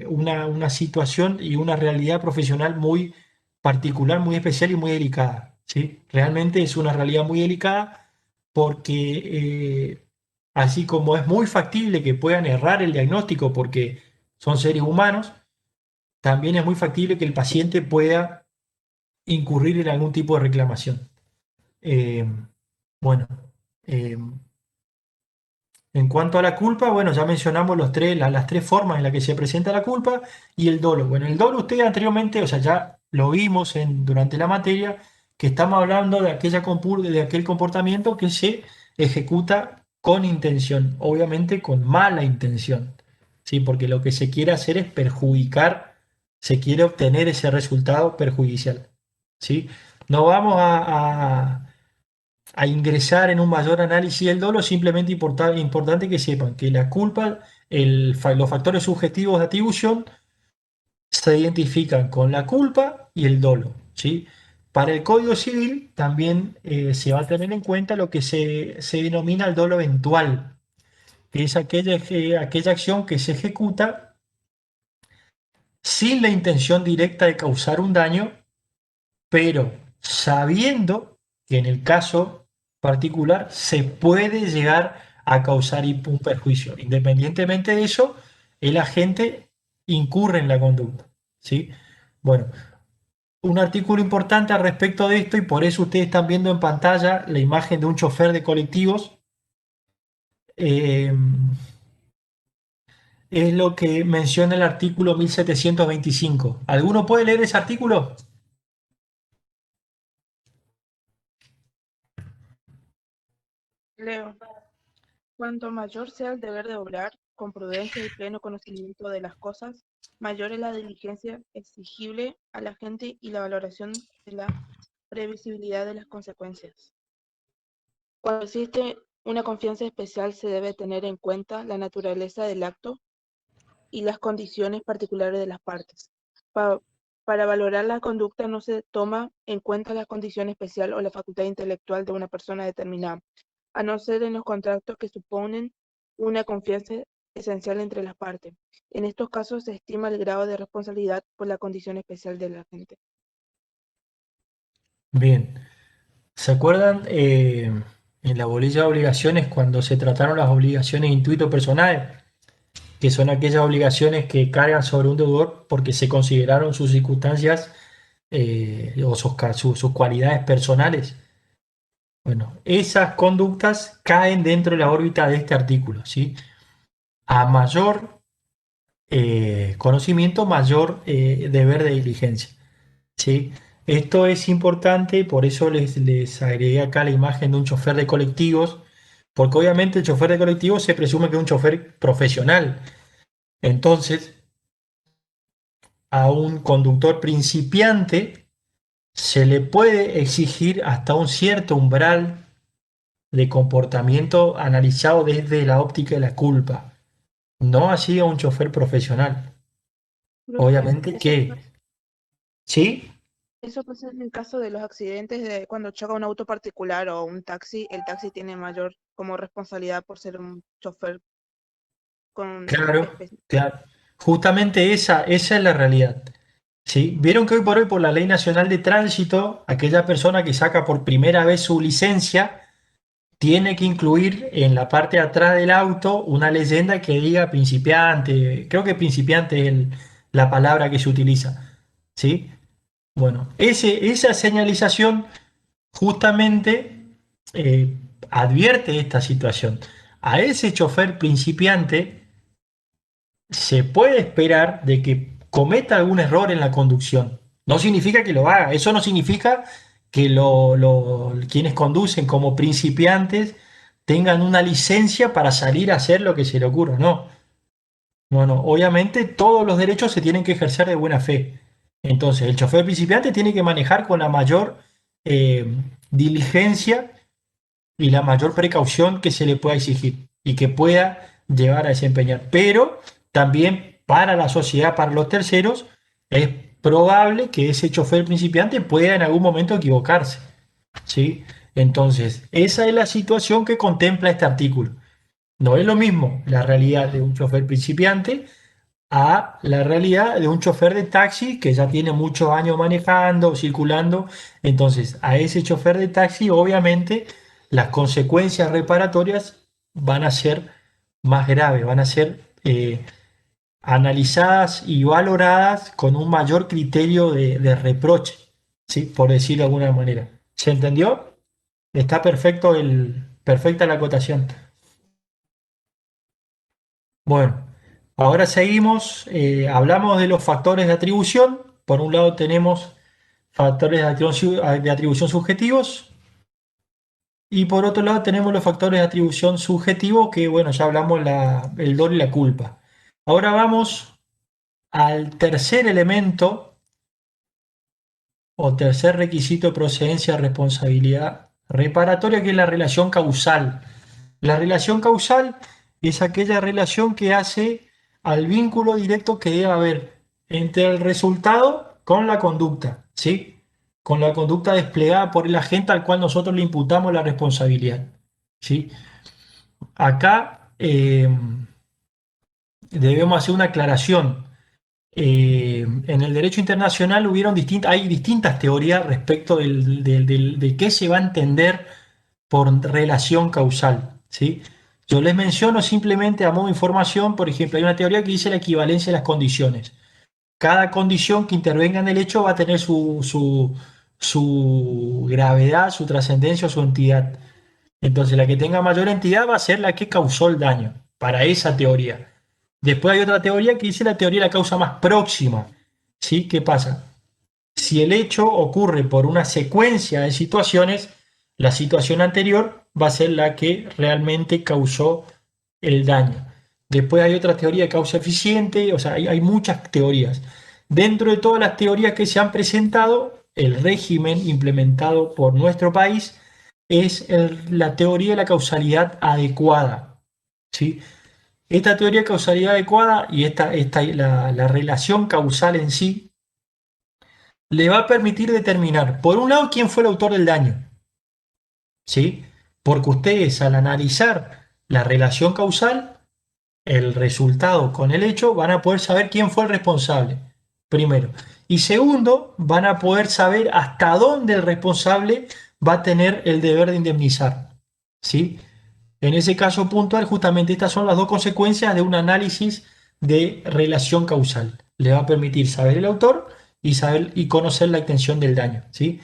una situación y una realidad profesional muy particular, muy especial y muy delicada, ¿sí? Realmente es una realidad muy delicada porque así como es muy factible que puedan errar el diagnóstico porque son seres humanos, también es muy factible que el paciente pueda incurrir en algún tipo de reclamación. Eh, bueno, eh, En cuanto a la culpa, bueno, ya mencionamos las tres formas en las que se presenta la culpa y el dolo. Bueno, el dolo usted anteriormente, o sea, ya lo vimos durante la materia, que estamos hablando de de aquel comportamiento que se ejecuta con intención, obviamente con mala intención, ¿sí? Porque lo que se quiere hacer es perjudicar, se quiere obtener ese resultado perjudicial, ¿sí? No vamos a ingresar en un mayor análisis del dolo, simplemente importante que sepan que la culpa, los factores subjetivos de atribución se identifican con la culpa y el dolo, ¿sí? Para el Código Civil también se va a tener en cuenta lo que se denomina el dolo eventual, que es aquella acción que se ejecuta sin la intención directa de causar un daño, pero sabiendo que en el caso particular se puede llegar a causar un perjuicio. Independientemente de eso, el agente incurre en la conducta, ¿sí? Bueno, un artículo importante al respecto de esto, y por eso ustedes están viendo en pantalla la imagen de un chofer de colectivos, eh, es lo que menciona el artículo 1725. ¿Alguno puede leer ese artículo? Leo, cuanto mayor sea el deber de obrar con prudencia y pleno conocimiento de las cosas, mayor es la diligencia exigible a la gente y la valoración de la previsibilidad de las consecuencias. Cuando existe una confianza especial, se debe tener en cuenta la naturaleza del acto y las condiciones particulares de las partes. Pa- para valorar la conducta no se toma en cuenta la condición especial o la facultad intelectual de una persona determinada, a no ser en los contratos que suponen una confianza esencial entre las partes. En estos casos se estima el grado de responsabilidad por la condición especial de la gente. Bien. ¿Se acuerdan en la bolilla de obligaciones cuando se trataron las obligaciones intuito personales? Que son aquellas obligaciones que cargan sobre un deudor porque se consideraron sus circunstancias o sus cualidades personales. Bueno, esas conductas caen dentro de la órbita de este artículo, ¿sí? A mayor conocimiento, mayor deber de diligencia, ¿sí? Esto es importante, por eso les agregué acá la imagen de un chofer de colectivos, porque obviamente el chofer de colectivos se presume que es un chofer profesional. Entonces, a un conductor principiante se le puede exigir hasta un cierto umbral de comportamiento analizado desde la óptica de la culpa, no así a un chofer profesional. Profe, Obviamente que, ¿sí? eso pasa en el caso de los accidentes de cuando choca un auto particular o un taxi, el taxi tiene mayor como responsabilidad por ser un chofer con Claro, claro. Justamente esa es la realidad. ¿Sí? Vieron que hoy por hoy, por la Ley Nacional de Tránsito, aquella persona que saca por primera vez su licencia tiene que incluir en la parte de atrás del auto una leyenda que diga principiante. Creo que principiante es la palabra que se utiliza. ¿Sí? Bueno, esa señalización justamente advierte esta situación. A ese chofer principiante se puede esperar de que cometa algún error en la conducción. No significa que lo haga. Eso no significa que quienes conducen como principiantes tengan una licencia para salir a hacer lo que se le ocurra. No, no, no. Obviamente todos los derechos se tienen que ejercer de buena fe. Entonces, el chofer principiante tiene que manejar con la mayor eh, diligencia y la mayor precaución que se le pueda exigir y que pueda llevar a desempeñar. Pero también para la sociedad, para los terceros, es probable que ese chofer principiante pueda en algún momento equivocarse, ¿sí? Entonces, esa es la situación que contempla este artículo. No es lo mismo la realidad de un chofer principiante a la realidad de un chofer de taxi que ya tiene muchos años manejando, circulando. Entonces, a ese chofer de taxi, obviamente, las consecuencias reparatorias van a ser más graves, van a ser analizadas y valoradas con un mayor criterio de reproche, ¿sí? Por decirlo de alguna manera. ¿Se entendió? Está perfecta la acotación. Bueno, ahora seguimos, hablamos de los factores de atribución. Por un lado tenemos factores de atribución subjetivos y por otro lado tenemos los factores de atribución subjetivos que, bueno, ya hablamos el dolo y la culpa. Ahora vamos al tercer elemento o tercer requisito de procedencia de responsabilidad reparatoria, que es la relación causal. La relación causal es aquella relación que hace al vínculo directo que debe haber entre el resultado con la conducta, ¿sí? Con la conducta desplegada por el agente al cual nosotros le imputamos la responsabilidad, ¿sí? Acá debemos hacer una aclaración. En el derecho internacional hay distintas teorías respecto de qué se va a entender por relación causal, ¿sí? Yo les menciono simplemente a modo de información, por ejemplo, hay una teoría que dice la equivalencia de las condiciones. Cada condición que intervenga en el hecho va a tener su gravedad, su trascendencia o su entidad. Entonces, la que tenga mayor entidad va a ser la que causó el daño, para esa teoría. Después hay otra teoría que dice la teoría de la causa más próxima. ¿Sí? ¿Qué pasa? Si el hecho ocurre por una secuencia de situaciones, la situación anterior va a ser la que realmente causó el daño. Después hay otra teoría de causa eficiente, o sea, hay muchas teorías. Dentro de todas las teorías que se han presentado, el régimen implementado por nuestro país es la teoría de la causalidad adecuada. ¿Sí? Esta teoría de causalidad adecuada y la relación causal en sí le va a permitir determinar, por un lado, quién fue el autor del daño, ¿sí? Porque ustedes al analizar la relación causal, el resultado con el hecho, van a poder saber quién fue el responsable, primero. Y segundo, van a poder saber hasta dónde el responsable va a tener el deber de indemnizar, ¿sí? En ese caso puntual, justamente estas son las dos consecuencias de un análisis de relación causal. Le va a permitir saber el autor y saber y conocer la intención del daño, ¿sí?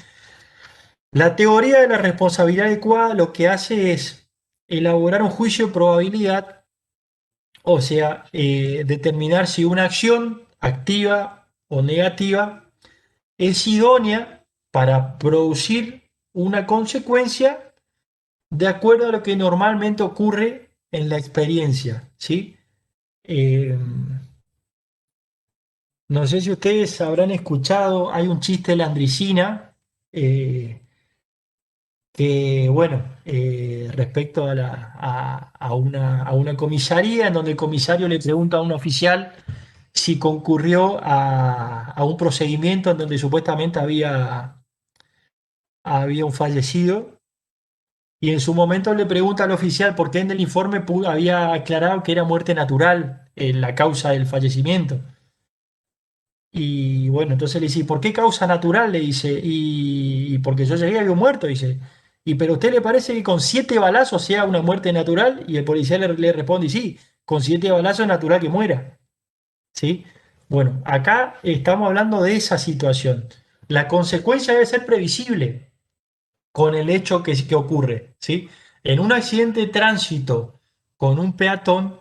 La teoría de la responsabilidad adecuada lo que hace es elaborar un juicio de probabilidad, o sea, determinar si una acción activa o negativa es idónea para producir una consecuencia de acuerdo a lo que normalmente ocurre en la experiencia, ¿sí? Eh, no sé si ustedes habrán escuchado, hay un chiste de la Andricina, eh, que, bueno, respecto a una comisaría, en donde el comisario le pregunta a un oficial si concurrió a un procedimiento en donde supuestamente había un fallecido. Y en su momento le pregunta al oficial por qué en el informe había aclarado que era muerte natural la causa del fallecimiento. Y bueno, entonces le dice, ¿por qué causa natural? Le dice, y porque yo llegué y había un muerto, dice. ¿Y pero a usted le parece que con 7 balazos sea una muerte natural? Y el policía le responde, y sí, con 7 balazos es natural que muera. ¿Sí? Bueno, acá estamos hablando de esa situación. La consecuencia debe ser previsible con el hecho que ocurre, ¿sí? En un accidente de tránsito con un peatón,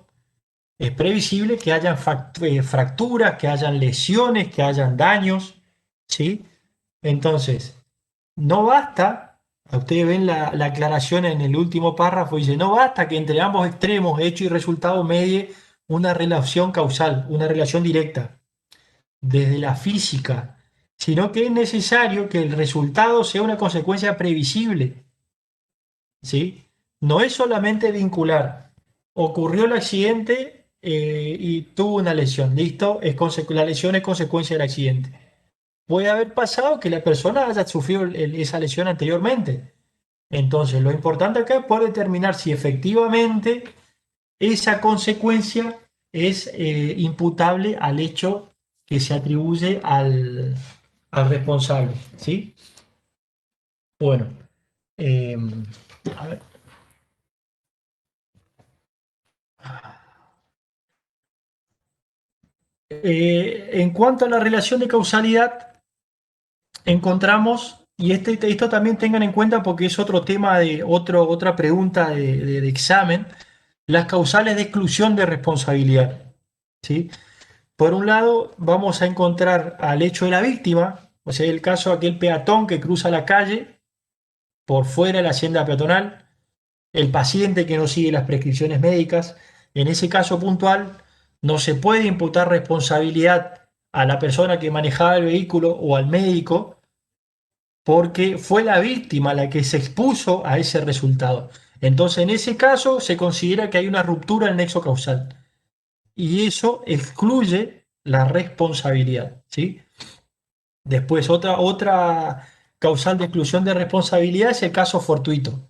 es previsible que hayan fracturas, que hayan lesiones, que hayan daños, ¿sí? Entonces, no basta, ustedes ven la aclaración en el último párrafo, dice, no basta que entre ambos extremos, hecho y resultado, medie una relación causal, una relación directa, desde la física, sino que es necesario que el resultado sea una consecuencia previsible, ¿sí? No es solamente vincular. Ocurrió el accidente y tuvo una lesión. Listo, la lesión es consecuencia del accidente. Puede haber pasado que la persona haya sufrido esa lesión anteriormente. Entonces, lo importante acá es poder determinar si efectivamente esa consecuencia es imputable al hecho que se atribuye al responsable. ¿Sí? Bueno, eh, a ver. En cuanto a la relación de causalidad, encontramos, y esto también tengan en cuenta porque es otro tema otra pregunta de examen, Las causales de exclusión de responsabilidad, ¿sí? Por un lado, vamos a encontrar al hecho de la víctima, o sea, el caso de aquel peatón que cruza la calle por fuera de la hacienda peatonal, el paciente que no sigue las prescripciones médicas. En ese caso puntual, no se puede imputar responsabilidad a la persona que manejaba el vehículo o al médico, porque fue la víctima la que se expuso a ese resultado. Entonces, en ese caso, se considera que hay una ruptura del nexo causal y eso excluye la responsabilidad, ¿sí? Después, otra causal de exclusión de responsabilidad es el caso fortuito.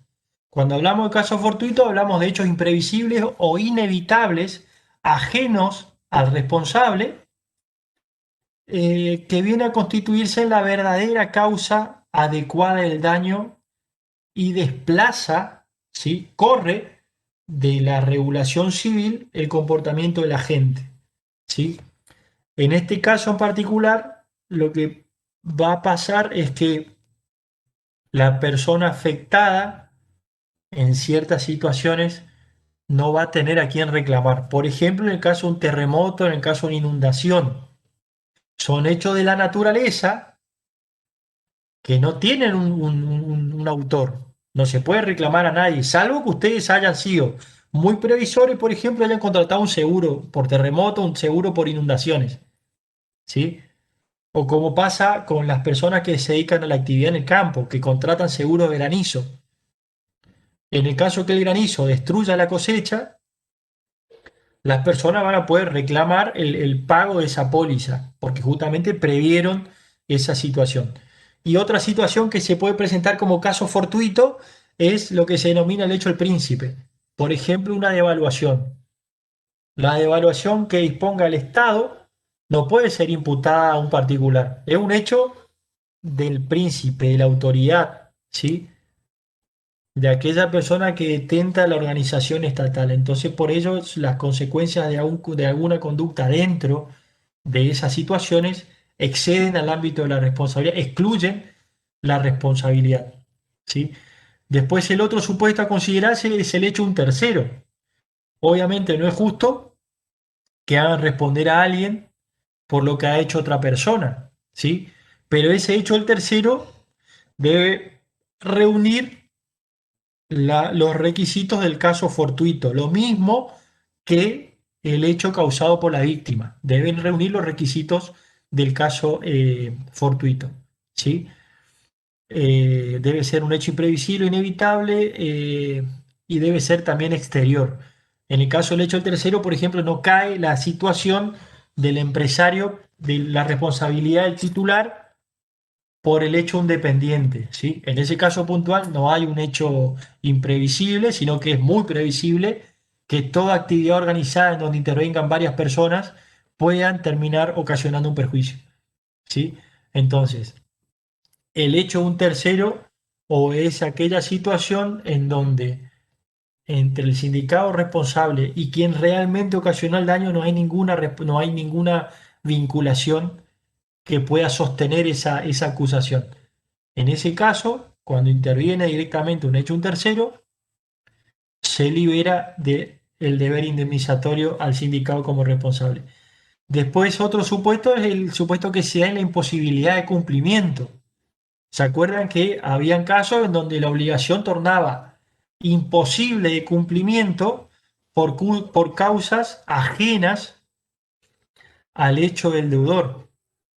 Cuando hablamos de caso fortuito, hablamos de hechos imprevisibles o inevitables, ajenos al responsable, que viene a constituirse en la verdadera causa adecuada del daño y desplaza, ¿sí? Corre de la regulación civil el comportamiento del agente, ¿sí? En este caso en particular, lo que va a pasar es que la persona afectada en ciertas situaciones no va a tener a quién reclamar. Por ejemplo, en el caso de un terremoto, en el caso de una inundación, son hechos de la naturaleza que no tienen un autor. No se puede reclamar a nadie, salvo que ustedes hayan sido muy previsores, por ejemplo, hayan contratado un seguro por terremoto, un seguro por inundaciones, ¿sí? O como pasa con las personas que se dedican a la actividad en el campo, que contratan seguro de granizo. En el caso que el granizo destruya la cosecha, las personas van a poder reclamar el pago de esa póliza, porque justamente previeron esa situación. Y otra situación que se puede presentar como caso fortuito es lo que se denomina el hecho del príncipe. Por ejemplo, una devaluación. La devaluación que disponga el Estado no puede ser imputada a un particular. Es un hecho del príncipe, de la autoridad, ¿sí? De aquella persona que detenta la organización estatal. Entonces, por ello, las consecuencias de alguna conducta dentro de esas situaciones exceden al ámbito de la responsabilidad, excluyen la responsabilidad, ¿sí? Después, el otro supuesto a considerarse es el hecho de un tercero. Obviamente no es justo que hagan responder a alguien por lo que ha hecho otra persona, ¿sí? Pero ese hecho del tercero debe reunir los requisitos del caso fortuito, lo mismo que el hecho causado por la víctima. Deben reunir los requisitos del caso fortuito, ¿sí? Debe ser un hecho imprevisible, inevitable, y debe ser también exterior. En el caso del hecho del tercero, por ejemplo, no cae la situación del empresario, de la responsabilidad del titular por el hecho de un dependiente, ¿sí? En ese caso puntual no hay un hecho imprevisible, sino que es muy previsible que toda actividad organizada en donde intervengan varias personas puedan terminar ocasionando un perjuicio, ¿sí? Entonces, el hecho de un tercero o es aquella situación en donde entre el sindicato responsable y quien realmente ocasionó el daño no hay ninguna vinculación que pueda sostener esa acusación. En ese caso, cuando interviene directamente un hecho un tercero, se libera del deber indemnizatorio al sindicato como responsable. Después, otro supuesto es el supuesto que se da en la imposibilidad de cumplimiento. ¿Se acuerdan que habían casos en donde la obligación tornaba imposible de cumplimiento por causas ajenas al hecho del deudor?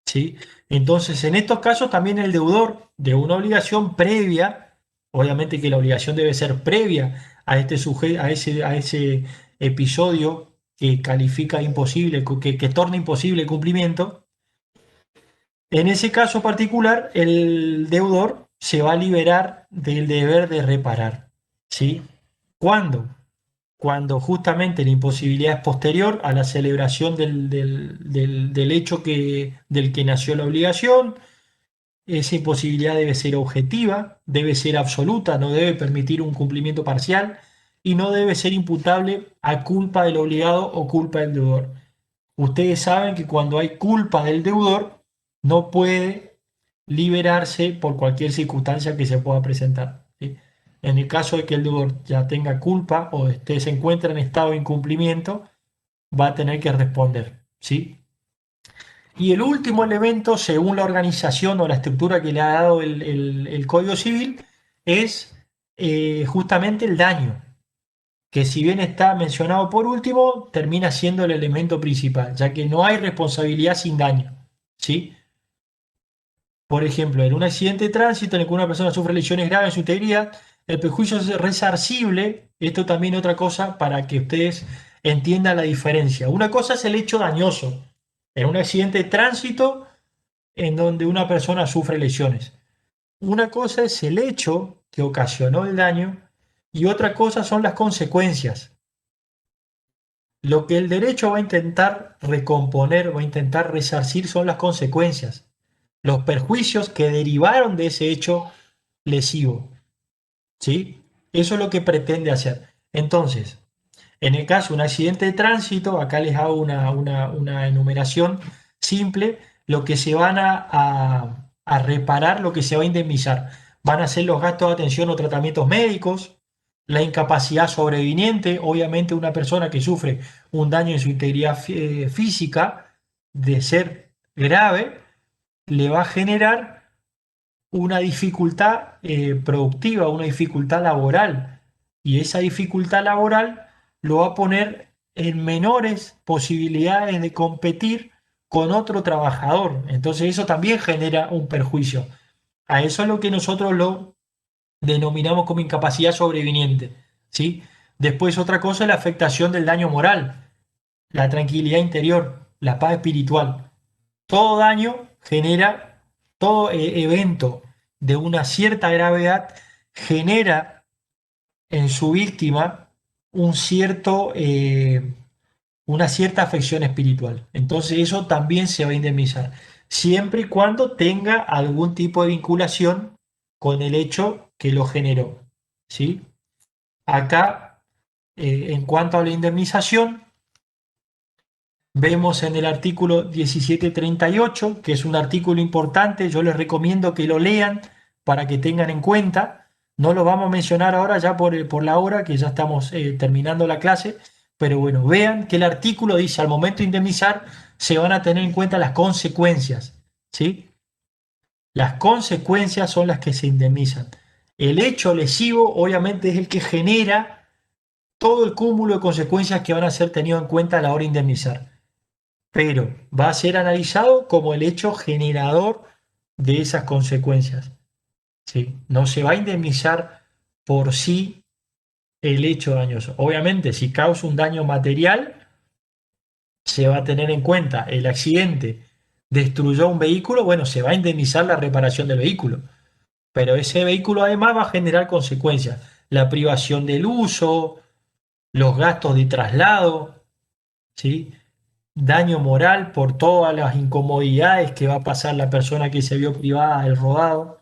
¿Sí? Entonces, en estos casos también el deudor de una obligación previa, obviamente que la obligación debe ser previa a a ese episodio que califica imposible, que torna imposible el cumplimiento. En ese caso particular, el deudor se va a liberar del deber de reparar, ¿sí? ¿Cuándo? Cuando justamente la imposibilidad es posterior a la celebración del hecho del que nació la obligación. Esa imposibilidad debe ser objetiva, debe ser absoluta, no debe permitir un cumplimiento parcial y no debe ser imputable a culpa del obligado o culpa del deudor. Ustedes saben que cuando hay culpa del deudor, no puede liberarse por cualquier circunstancia que se pueda presentar, ¿sí? En el caso de que el deudor ya tenga culpa o se encuentre en estado de incumplimiento, va a tener que responder, ¿sí? Y el último elemento, según la organización o la estructura que le ha dado el Código Civil, es justamente el daño, que si bien está mencionado por último, termina siendo el elemento principal, ya que no hay responsabilidad sin daño, ¿sí? Por ejemplo, en un accidente de tránsito en el que una persona sufre lesiones graves en su integridad, el perjuicio es resarcible. Esto también otra cosa para que ustedes entiendan la diferencia. Una cosa es el hecho dañoso, en un accidente de tránsito en donde una persona sufre lesiones. Una cosa es el hecho que ocasionó el daño y otra cosa son las consecuencias. Lo que el derecho va a intentar recomponer, va a intentar resarcir son las consecuencias, los perjuicios que derivaron de ese hecho lesivo, ¿sí? Eso es lo que pretende hacer. Entonces, en el caso de un accidente de tránsito, acá les hago una enumeración simple, lo que se van a reparar, lo que se va a indemnizar. Van a ser los gastos de atención o tratamientos médicos, la incapacidad sobreviniente, obviamente una persona que sufre un daño en su integridad física, de ser grave, le va a generar una dificultad productiva, una dificultad laboral. Y esa dificultad laboral lo va a poner en menores posibilidades de competir con otro trabajador. Entonces eso también genera un perjuicio. A eso es lo que nosotros lo denominamos como incapacidad sobreviniente, ¿sí? Después otra cosa es la afectación del daño moral, la tranquilidad interior, la paz espiritual. Todo daño genera, todo evento de una cierta gravedad genera en su víctima un cierto, una cierta afección espiritual. Entonces eso también se va a indemnizar, siempre y cuando tenga algún tipo de vinculación con el hecho que lo generó, ¿sí? Acá, en cuanto a la indemnización, vemos en el artículo 1738, que es un artículo importante, yo les recomiendo que lo lean para que tengan en cuenta. No lo vamos a mencionar ahora ya por la hora, que ya estamos terminando la clase, pero bueno, vean que el artículo dice, al momento de indemnizar se van a tener en cuenta las consecuencias, ¿sí? Las consecuencias son las que se indemnizan. El hecho lesivo obviamente es el que genera todo el cúmulo de consecuencias que van a ser tenido en cuenta a la hora de indemnizar, pero va a ser analizado como el hecho generador de esas consecuencias, ¿sí? No se va a indemnizar por sí el hecho dañoso. Obviamente, si causa un daño material, se va a tener en cuenta el accidente destruyó un vehículo, bueno, se va a indemnizar la reparación del vehículo, pero ese vehículo además va a generar consecuencias, la privación del uso, los gastos de traslado, ¿sí? Daño moral por todas las incomodidades que va a pasar la persona que se vio privada del rodado.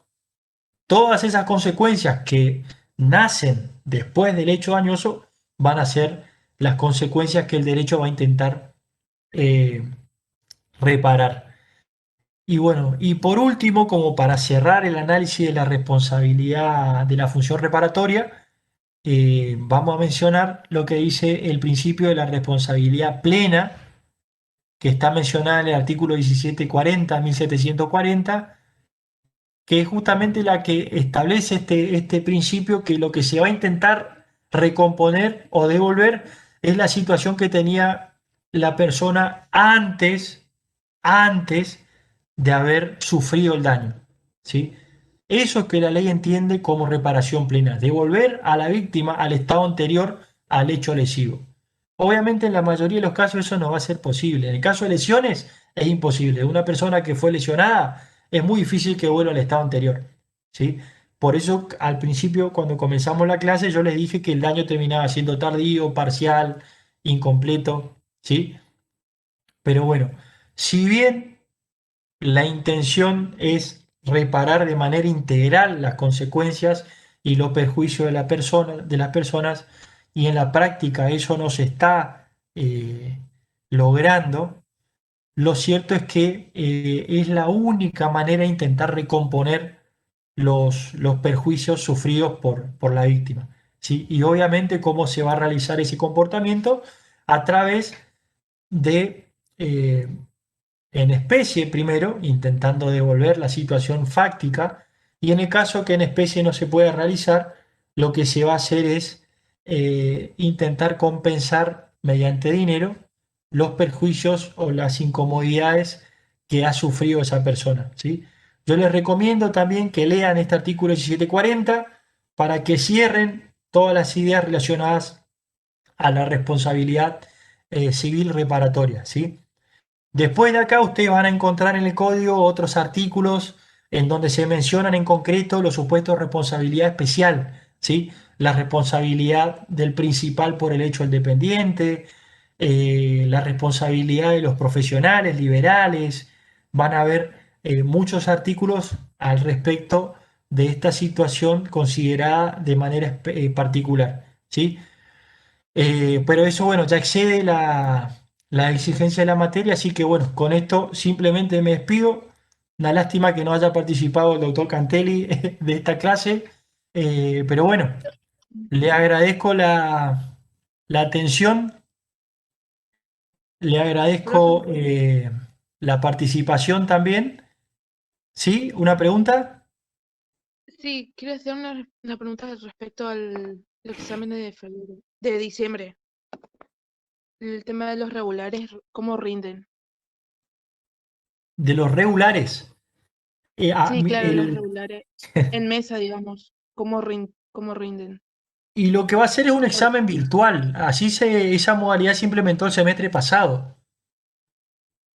Todas esas consecuencias que nacen después del hecho dañoso van a ser las consecuencias que el derecho va a intentar eh, reparar. Y bueno, y por último, como para cerrar el análisis de la responsabilidad de la función reparatoria, vamos a mencionar lo que dice el principio de la responsabilidad plena, que está mencionada en el artículo 1740, 1740, que es justamente la que establece este principio, que lo que se va a intentar recomponer o devolver es la situación que tenía la persona antes de haber sufrido el daño, ¿sí? Eso es que la ley entiende como reparación plena, devolver a la víctima al estado anterior al hecho lesivo. Obviamente en la mayoría de los casos eso no va a ser posible. En el caso de lesiones es imposible. Una persona que fue lesionada es muy difícil que vuelva al estado anterior, ¿sí? Por eso al principio cuando comenzamos la clase yo les dije que el daño terminaba siendo tardío, parcial, incompleto, ¿sí? Pero bueno, si bien la intención es reparar de manera integral las consecuencias y los perjuicios de de las personas, y en la práctica eso no se está logrando. Lo cierto es que es la única manera de intentar recomponer los perjuicios sufridos por la víctima, ¿sí? Y obviamente cómo se va a realizar ese comportamiento a través de, en especie primero, intentando devolver la situación fáctica, y en el caso que en especie no se pueda realizar, lo que se va a hacer es intentar compensar mediante dinero los perjuicios o las incomodidades que ha sufrido esa persona, ¿sí? Yo les recomiendo también que lean este artículo 1740 para que cierren todas las ideas relacionadas a la responsabilidad civil reparatoria, ¿sí? Después de acá ustedes van a encontrar en el código otros artículos en donde se mencionan en concreto los supuestos de responsabilidad especial, ¿sí? La responsabilidad del principal por el hecho del dependiente, la responsabilidad de los profesionales liberales. Van a haber muchos artículos al respecto de esta situación considerada de manera particular, ¿sí? Pero eso, bueno, ya excede la exigencia de la materia, así que bueno, con esto simplemente me despido. Una lástima que no haya participado el doctor Cantelli de esta clase, pero bueno, le agradezco la atención, le Profe, agradezco la participación también. ¿Sí? ¿Una pregunta? sí, quiero hacer una pregunta respecto al examen de febrero, de diciembre. El tema de los regulares, ¿cómo rinden? De los regulares. Sí, claro, los regulares en mesa, digamos, cómo rinden? Y lo que va a hacer es un Por examen virtual. Esa modalidad se implementó el semestre pasado.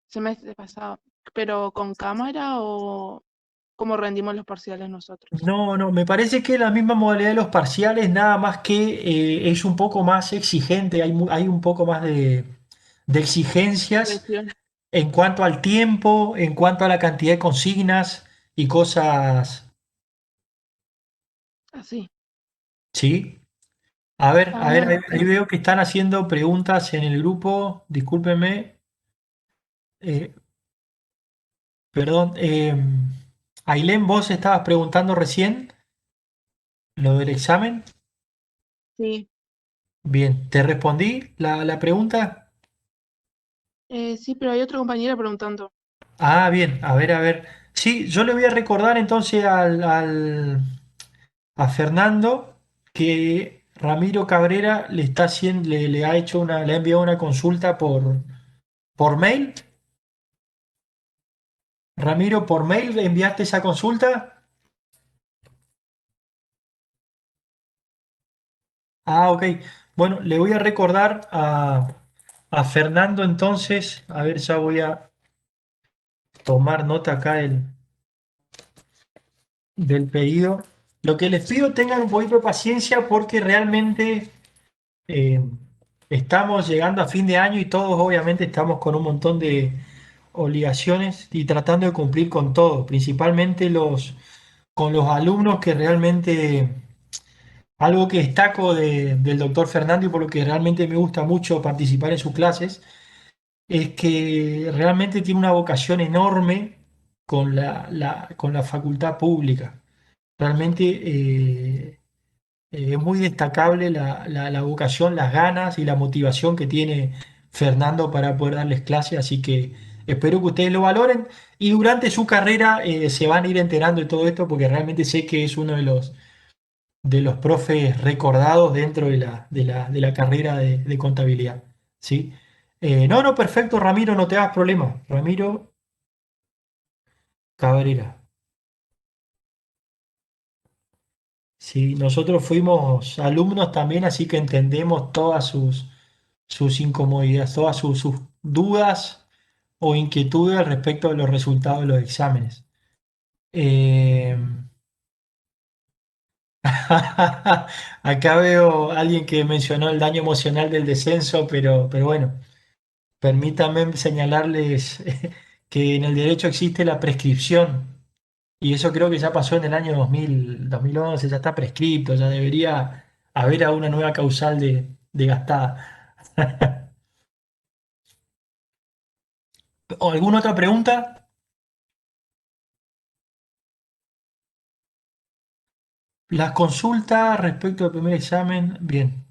semestre pasado, pero con cámara o cómo rendimos los parciales nosotros. No, no, me parece que la misma modalidad de los parciales, nada más que es un poco más exigente, hay un poco más de exigencias Presión, en cuanto al tiempo, en cuanto a la cantidad de consignas y cosas, así. ¿sí? A ver, Ah, bueno, ahí veo que están haciendo preguntas en el grupo, discúlpenme, eh, perdón. Ailén, vos estabas preguntando recién lo del examen. sí. Bien, ¿te respondí la pregunta? Sí, pero hay otra compañera preguntando. Ah, bien, a ver, a ver. Sí, yo le voy a recordar entonces a Fernando que Ramiro Cabrera le está haciendo, le ha hecho le ha enviado una consulta por mail. Ramiro, ¿por mail le enviaste esa consulta? Ah, ok. Bueno, le voy a recordar a Fernando entonces, a ver, ya voy a tomar nota acá del pedido. Lo que les pido, tengan un poquito de paciencia porque realmente eh, estamos llegando a fin de año y todos obviamente estamos con un montón de obligaciones y tratando de cumplir con todo, principalmente con los alumnos que realmente, algo que destaco del doctor Fernando y por lo que realmente me gusta mucho participar en sus clases, es que realmente tiene una vocación enorme con con la facultad pública. Realmente es muy destacable la vocación, las ganas y la motivación que tiene Fernando para poder darles clase, así que espero que ustedes lo valoren y durante su carrera se van a ir enterando de todo esto porque realmente sé que es uno de los profes recordados dentro de la carrera de contabilidad, ¿sí? No, no, perfecto, Ramiro, no te hagas problema. Ramiro Cabrera. Sí, nosotros fuimos alumnos también, así que entendemos todas sus incomodidades, todas sus dudas o inquietudes respecto de los resultados de los exámenes. Eh, Acá veo a alguien que mencionó el daño emocional del descenso, pero bueno, permítanme señalarles que en el derecho existe la prescripción y eso creo que ya pasó en el año 2011, ya está prescripto, ya debería haber una nueva causal de gastada. ¿O alguna otra pregunta? Las consultas respecto al primer examen, bien.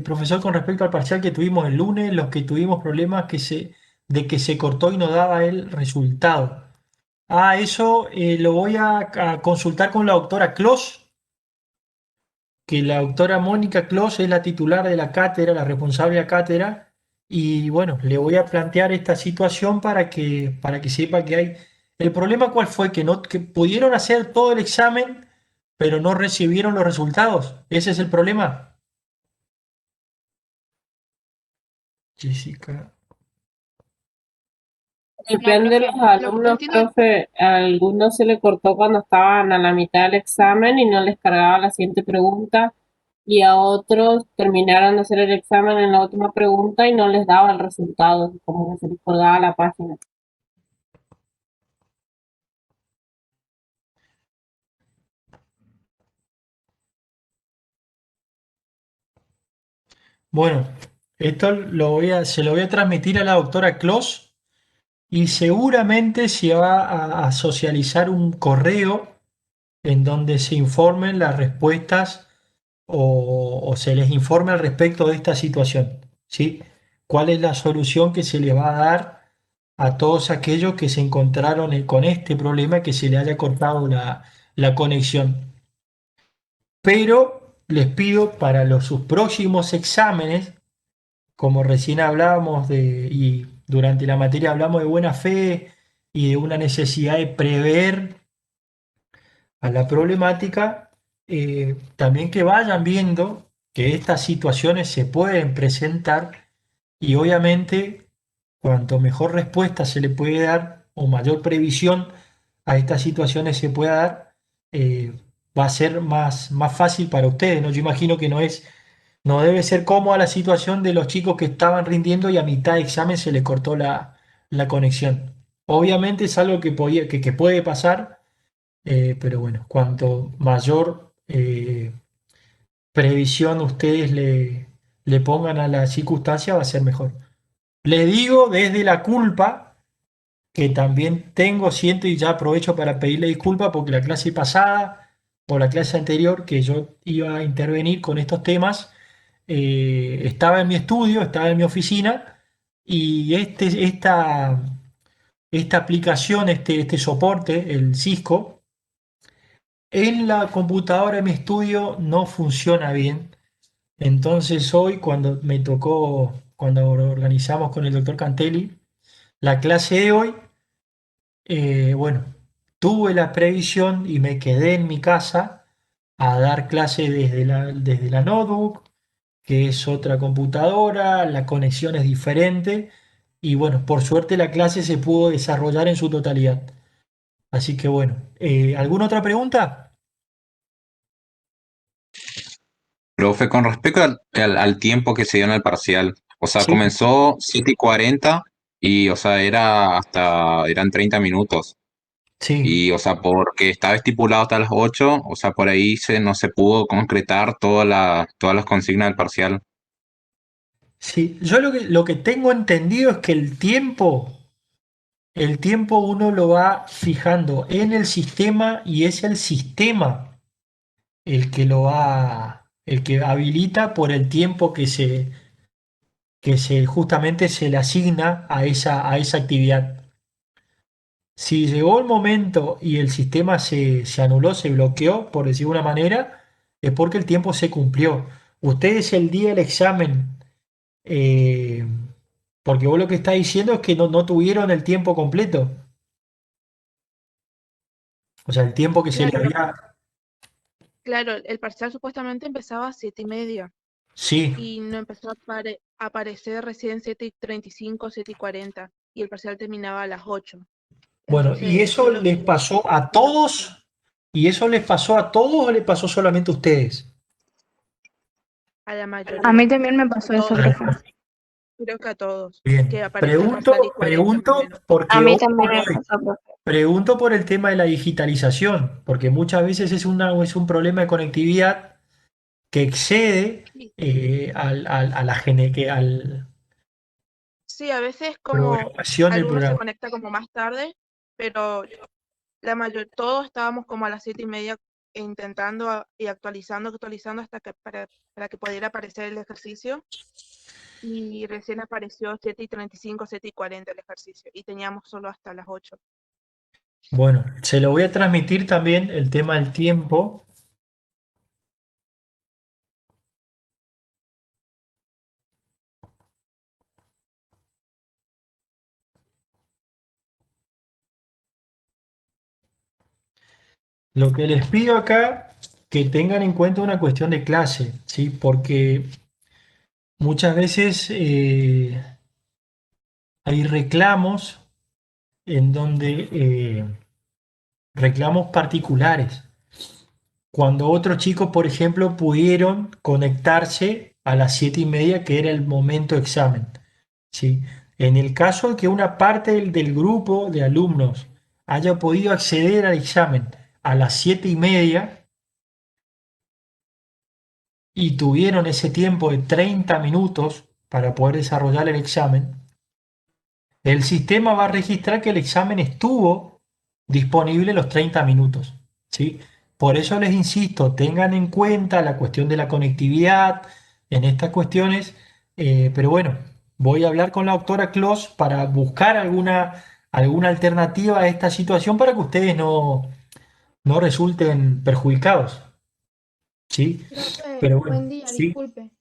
Profesor, con respecto al parcial que tuvimos el lunes, los que tuvimos problemas de que se cortó y no daba el resultado. Ah, eso lo voy a consultar con la doctora Clos, que la doctora Mónica Clos es la titular de la cátedra, la responsable de la cátedra, y bueno, le voy a plantear esta situación para que sepa que hay. El problema cuál fue, que pudieron hacer todo el examen, pero no recibieron los resultados. Ese es el problema. Jessica. No, Depende de profe, los lo que no alumnos, entiendo, profe. A algunos se le cortó cuando estaban a la mitad del examen y no les cargaba la siguiente pregunta. Y a otros terminaron de hacer el examen en la última pregunta y no les daba el resultado, como que se les colgaba la página. Bueno, esto se lo voy a transmitir a la doctora Clos y seguramente se va a socializar un correo en donde se informen las respuestas o se les informe al respecto de esta situación, ¿sí? ¿Cuál es la solución que se le va a dar a todos aquellos que se encontraron con este problema, que se le haya cortado la conexión? Pero les pido para sus próximos exámenes, como recién hablábamos y durante la materia hablamos de buena fe y de una necesidad de prever a la problemática, también que vayan viendo que estas situaciones se pueden presentar y obviamente cuanto mejor respuesta se le puede dar o mayor previsión a estas situaciones se pueda dar, va a ser más fácil para ustedes, ¿no? Yo imagino que no debe ser cómoda la situación de los chicos que estaban rindiendo y a mitad de examen se le cortó la conexión. Obviamente es algo que puede pasar, pero bueno, cuanto mayor previsión ustedes le pongan a la circunstancia, va a ser mejor. Le digo desde la culpa que también siento y ya aprovecho para pedirle disculpas porque la clase pasada o la clase anterior que yo iba a intervenir con estos temas, estaba en mi estudio, estaba en mi oficina y esta aplicación, este soporte, el Cisco, en la computadora de mi estudio no funciona bien. Entonces hoy cuando me tocó, cuando organizamos con el doctor Cantelli, la clase de hoy, bueno, tuve la previsión y me quedé en mi casa a dar clase desde la notebook, que es otra computadora, la conexión es diferente y bueno, por suerte la clase se pudo desarrollar en su totalidad. Así que bueno, ¿alguna otra pregunta? Profe, con respecto al tiempo que se dio en el parcial, o sea, Sí, comenzó 7:40 y, o sea, eran 30 minutos. sí. Y, o sea, porque estaba estipulado hasta las 8, o sea, por ahí no se pudo concretar todas las consignas del parcial. Sí, yo lo que tengo entendido es que el tiempo uno lo va fijando en el sistema y es el sistema el que habilita por el tiempo que justamente se le asigna a esa actividad. Si llegó el momento y el sistema se anuló, se bloqueó, por decir de una manera, es porque el tiempo se cumplió. Ustedes el día del examen, eh, porque vos lo que estás diciendo es que no tuvieron el tiempo completo. O sea, el tiempo que se le claro, había. claro, el parcial supuestamente empezaba a 7:30 Sí, y no empezó a aparecer recién 7:35, 7:40 y el parcial terminaba a las 8. bueno, Entonces, ¿y eso eso es lo les que pasó a no entiendo. todos? ¿Y eso les pasó a todos o les pasó solamente a ustedes? A la A mí mayoría, también me a pasó eso, todos, profe. creo que a todos, Bien, que aparecía parcial y 40 más o menos. A porque mí hoy por también me hoy, pasó, profe. pregunto por el tema de la digitalización, porque muchas veces es un problema de conectividad que excede Sí, a al sí, a veces como programación del algunos se programa. conecta como más tarde, pero todos estábamos como a las 7:30 intentando y actualizando hasta que para que pudiera aparecer el ejercicio. Y recién apareció 7:35, 7:40 el ejercicio. Y teníamos solo hasta las 8. Bueno, se lo voy a transmitir también el tema del tiempo. Lo que les pido acá, que tengan en cuenta una cuestión de clase, ¿sí? Porque muchas veces hay reclamos en donde reclamos particulares. Cuando otros chicos, por ejemplo, pudieron conectarse a las 7:30, que era el momento de examen, ¿sí? En el caso de que una parte del grupo de alumnos haya podido acceder al examen a las 7:30 y tuvieron ese tiempo de 30 minutos para poder desarrollar el examen, el sistema va a registrar que el examen estuvo disponible los 30 minutos, ¿sí? Por eso les insisto, tengan en cuenta la cuestión de la conectividad en estas cuestiones, pero bueno, voy a hablar con la doctora Clos para buscar alguna alternativa a esta situación para que ustedes no resulten perjudicados, ¿sí? Profe, Pero buen bueno, día, sí, disculpe.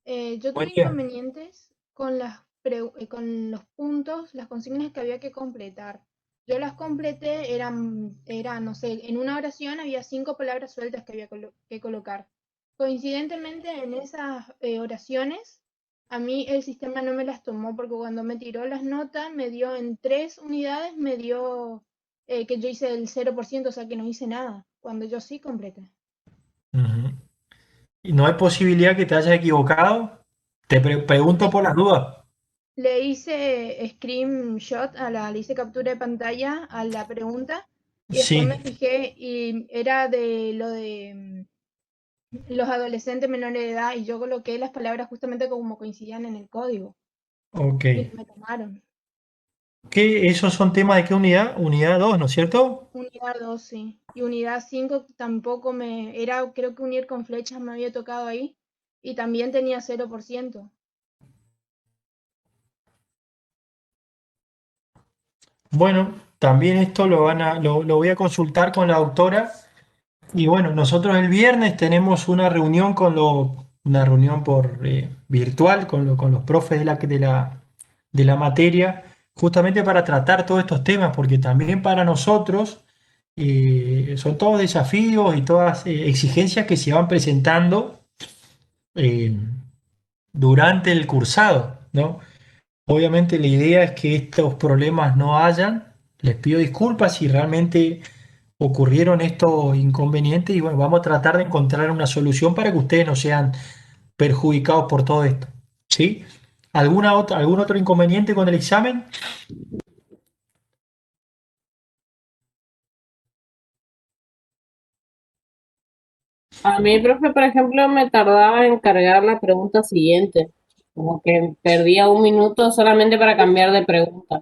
Yo buen tuve día. inconvenientes con con los puntos, las consignas que había que completar. Yo las completé, no sé, en una oración había 5 palabras sueltas que había que colocar. Coincidentemente, en esas oraciones, a mí el sistema no me las tomó porque cuando me tiró las notas, me dio en 3 unidades, me dio que yo hice el 0%, o sea que no hice nada, cuando yo sí completé. Ujú. ¿Y no hay posibilidad que te hayas equivocado? Te pregunto por las dudas. Le hice screenshot le hice captura de pantalla a la pregunta y después me Sí, fijé y era de lo de los adolescentes menores de edad y yo coloqué las palabras justamente como coincidían en el código ok. y no me tomaron. ¿Qué, esos son temas de qué unidad? Unidad 2, ¿no es cierto? Unidad 2 sí. Y unidad 5 tampoco creo que unir con flechas me había tocado ahí y también tenía 0%. Bueno, también esto lo voy a consultar con la doctora. Y bueno, nosotros el viernes tenemos una reunión una reunión por virtual con los profes de la materia, justamente para tratar todos estos temas, porque también para nosotros son todos desafíos y todas exigencias que se van presentando eh, durante el cursado, ¿no? Obviamente la idea es que estos problemas no hayan. Les pido disculpas si realmente ocurrieron estos inconvenientes y bueno, vamos a tratar de encontrar una solución para que ustedes no sean perjudicados por todo esto. ¿Sí? ¿Algún otro inconveniente con el examen? A mí, profe, por ejemplo, me tardaba en cargar la pregunta siguiente. Como que perdía un minuto solamente para cambiar de pregunta.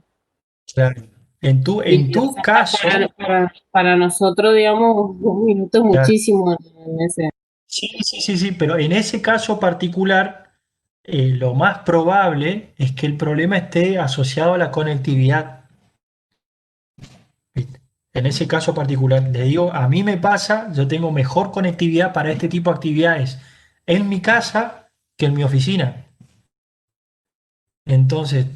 Claro. En tu, Y en o tu sea, caso, para nosotros, digamos, un minuto es claro, muchísimo en ese. sí, sí, sí, sí, pero en ese caso particular, lo más probable es que el problema esté asociado a la conectividad. ¿Viste? En ese caso particular, le digo, a mí me pasa, yo tengo mejor conectividad para este tipo de actividades en mi casa que en mi oficina. Entonces,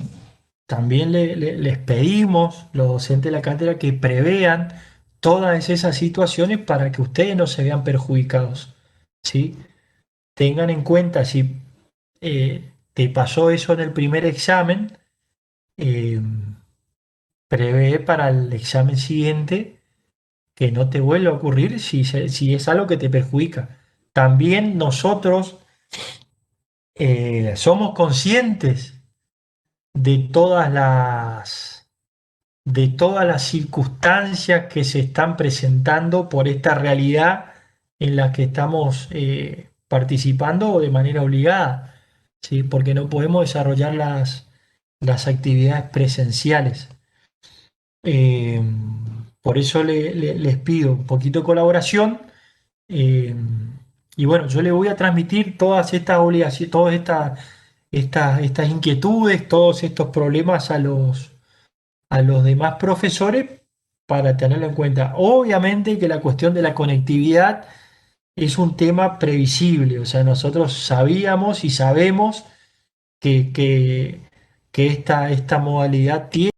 también les pedimos, los docentes de la cátedra, que prevean todas esas situaciones para que ustedes no se vean perjudicados. ¿Sí? Tengan en cuenta, si te pasó eso en el primer examen, eh, prevé para el examen siguiente que no te vuelva a ocurrir si es algo que te perjudica. También nosotros somos conscientes de todas las circunstancias que se están presentando por esta realidad en la que estamos participando de manera obligada, ¿sí? Porque no podemos desarrollar las actividades presenciales. Eh, por eso les pido un poquito de colaboración Eh, y bueno, yo le voy a transmitir todas estas obligaciones, todas estas inquietudes, todos estos problemas a los demás profesores para tenerlo en cuenta. Obviamente que la cuestión de la conectividad es un tema previsible, o sea, nosotros sabíamos y sabemos que esta modalidad tiene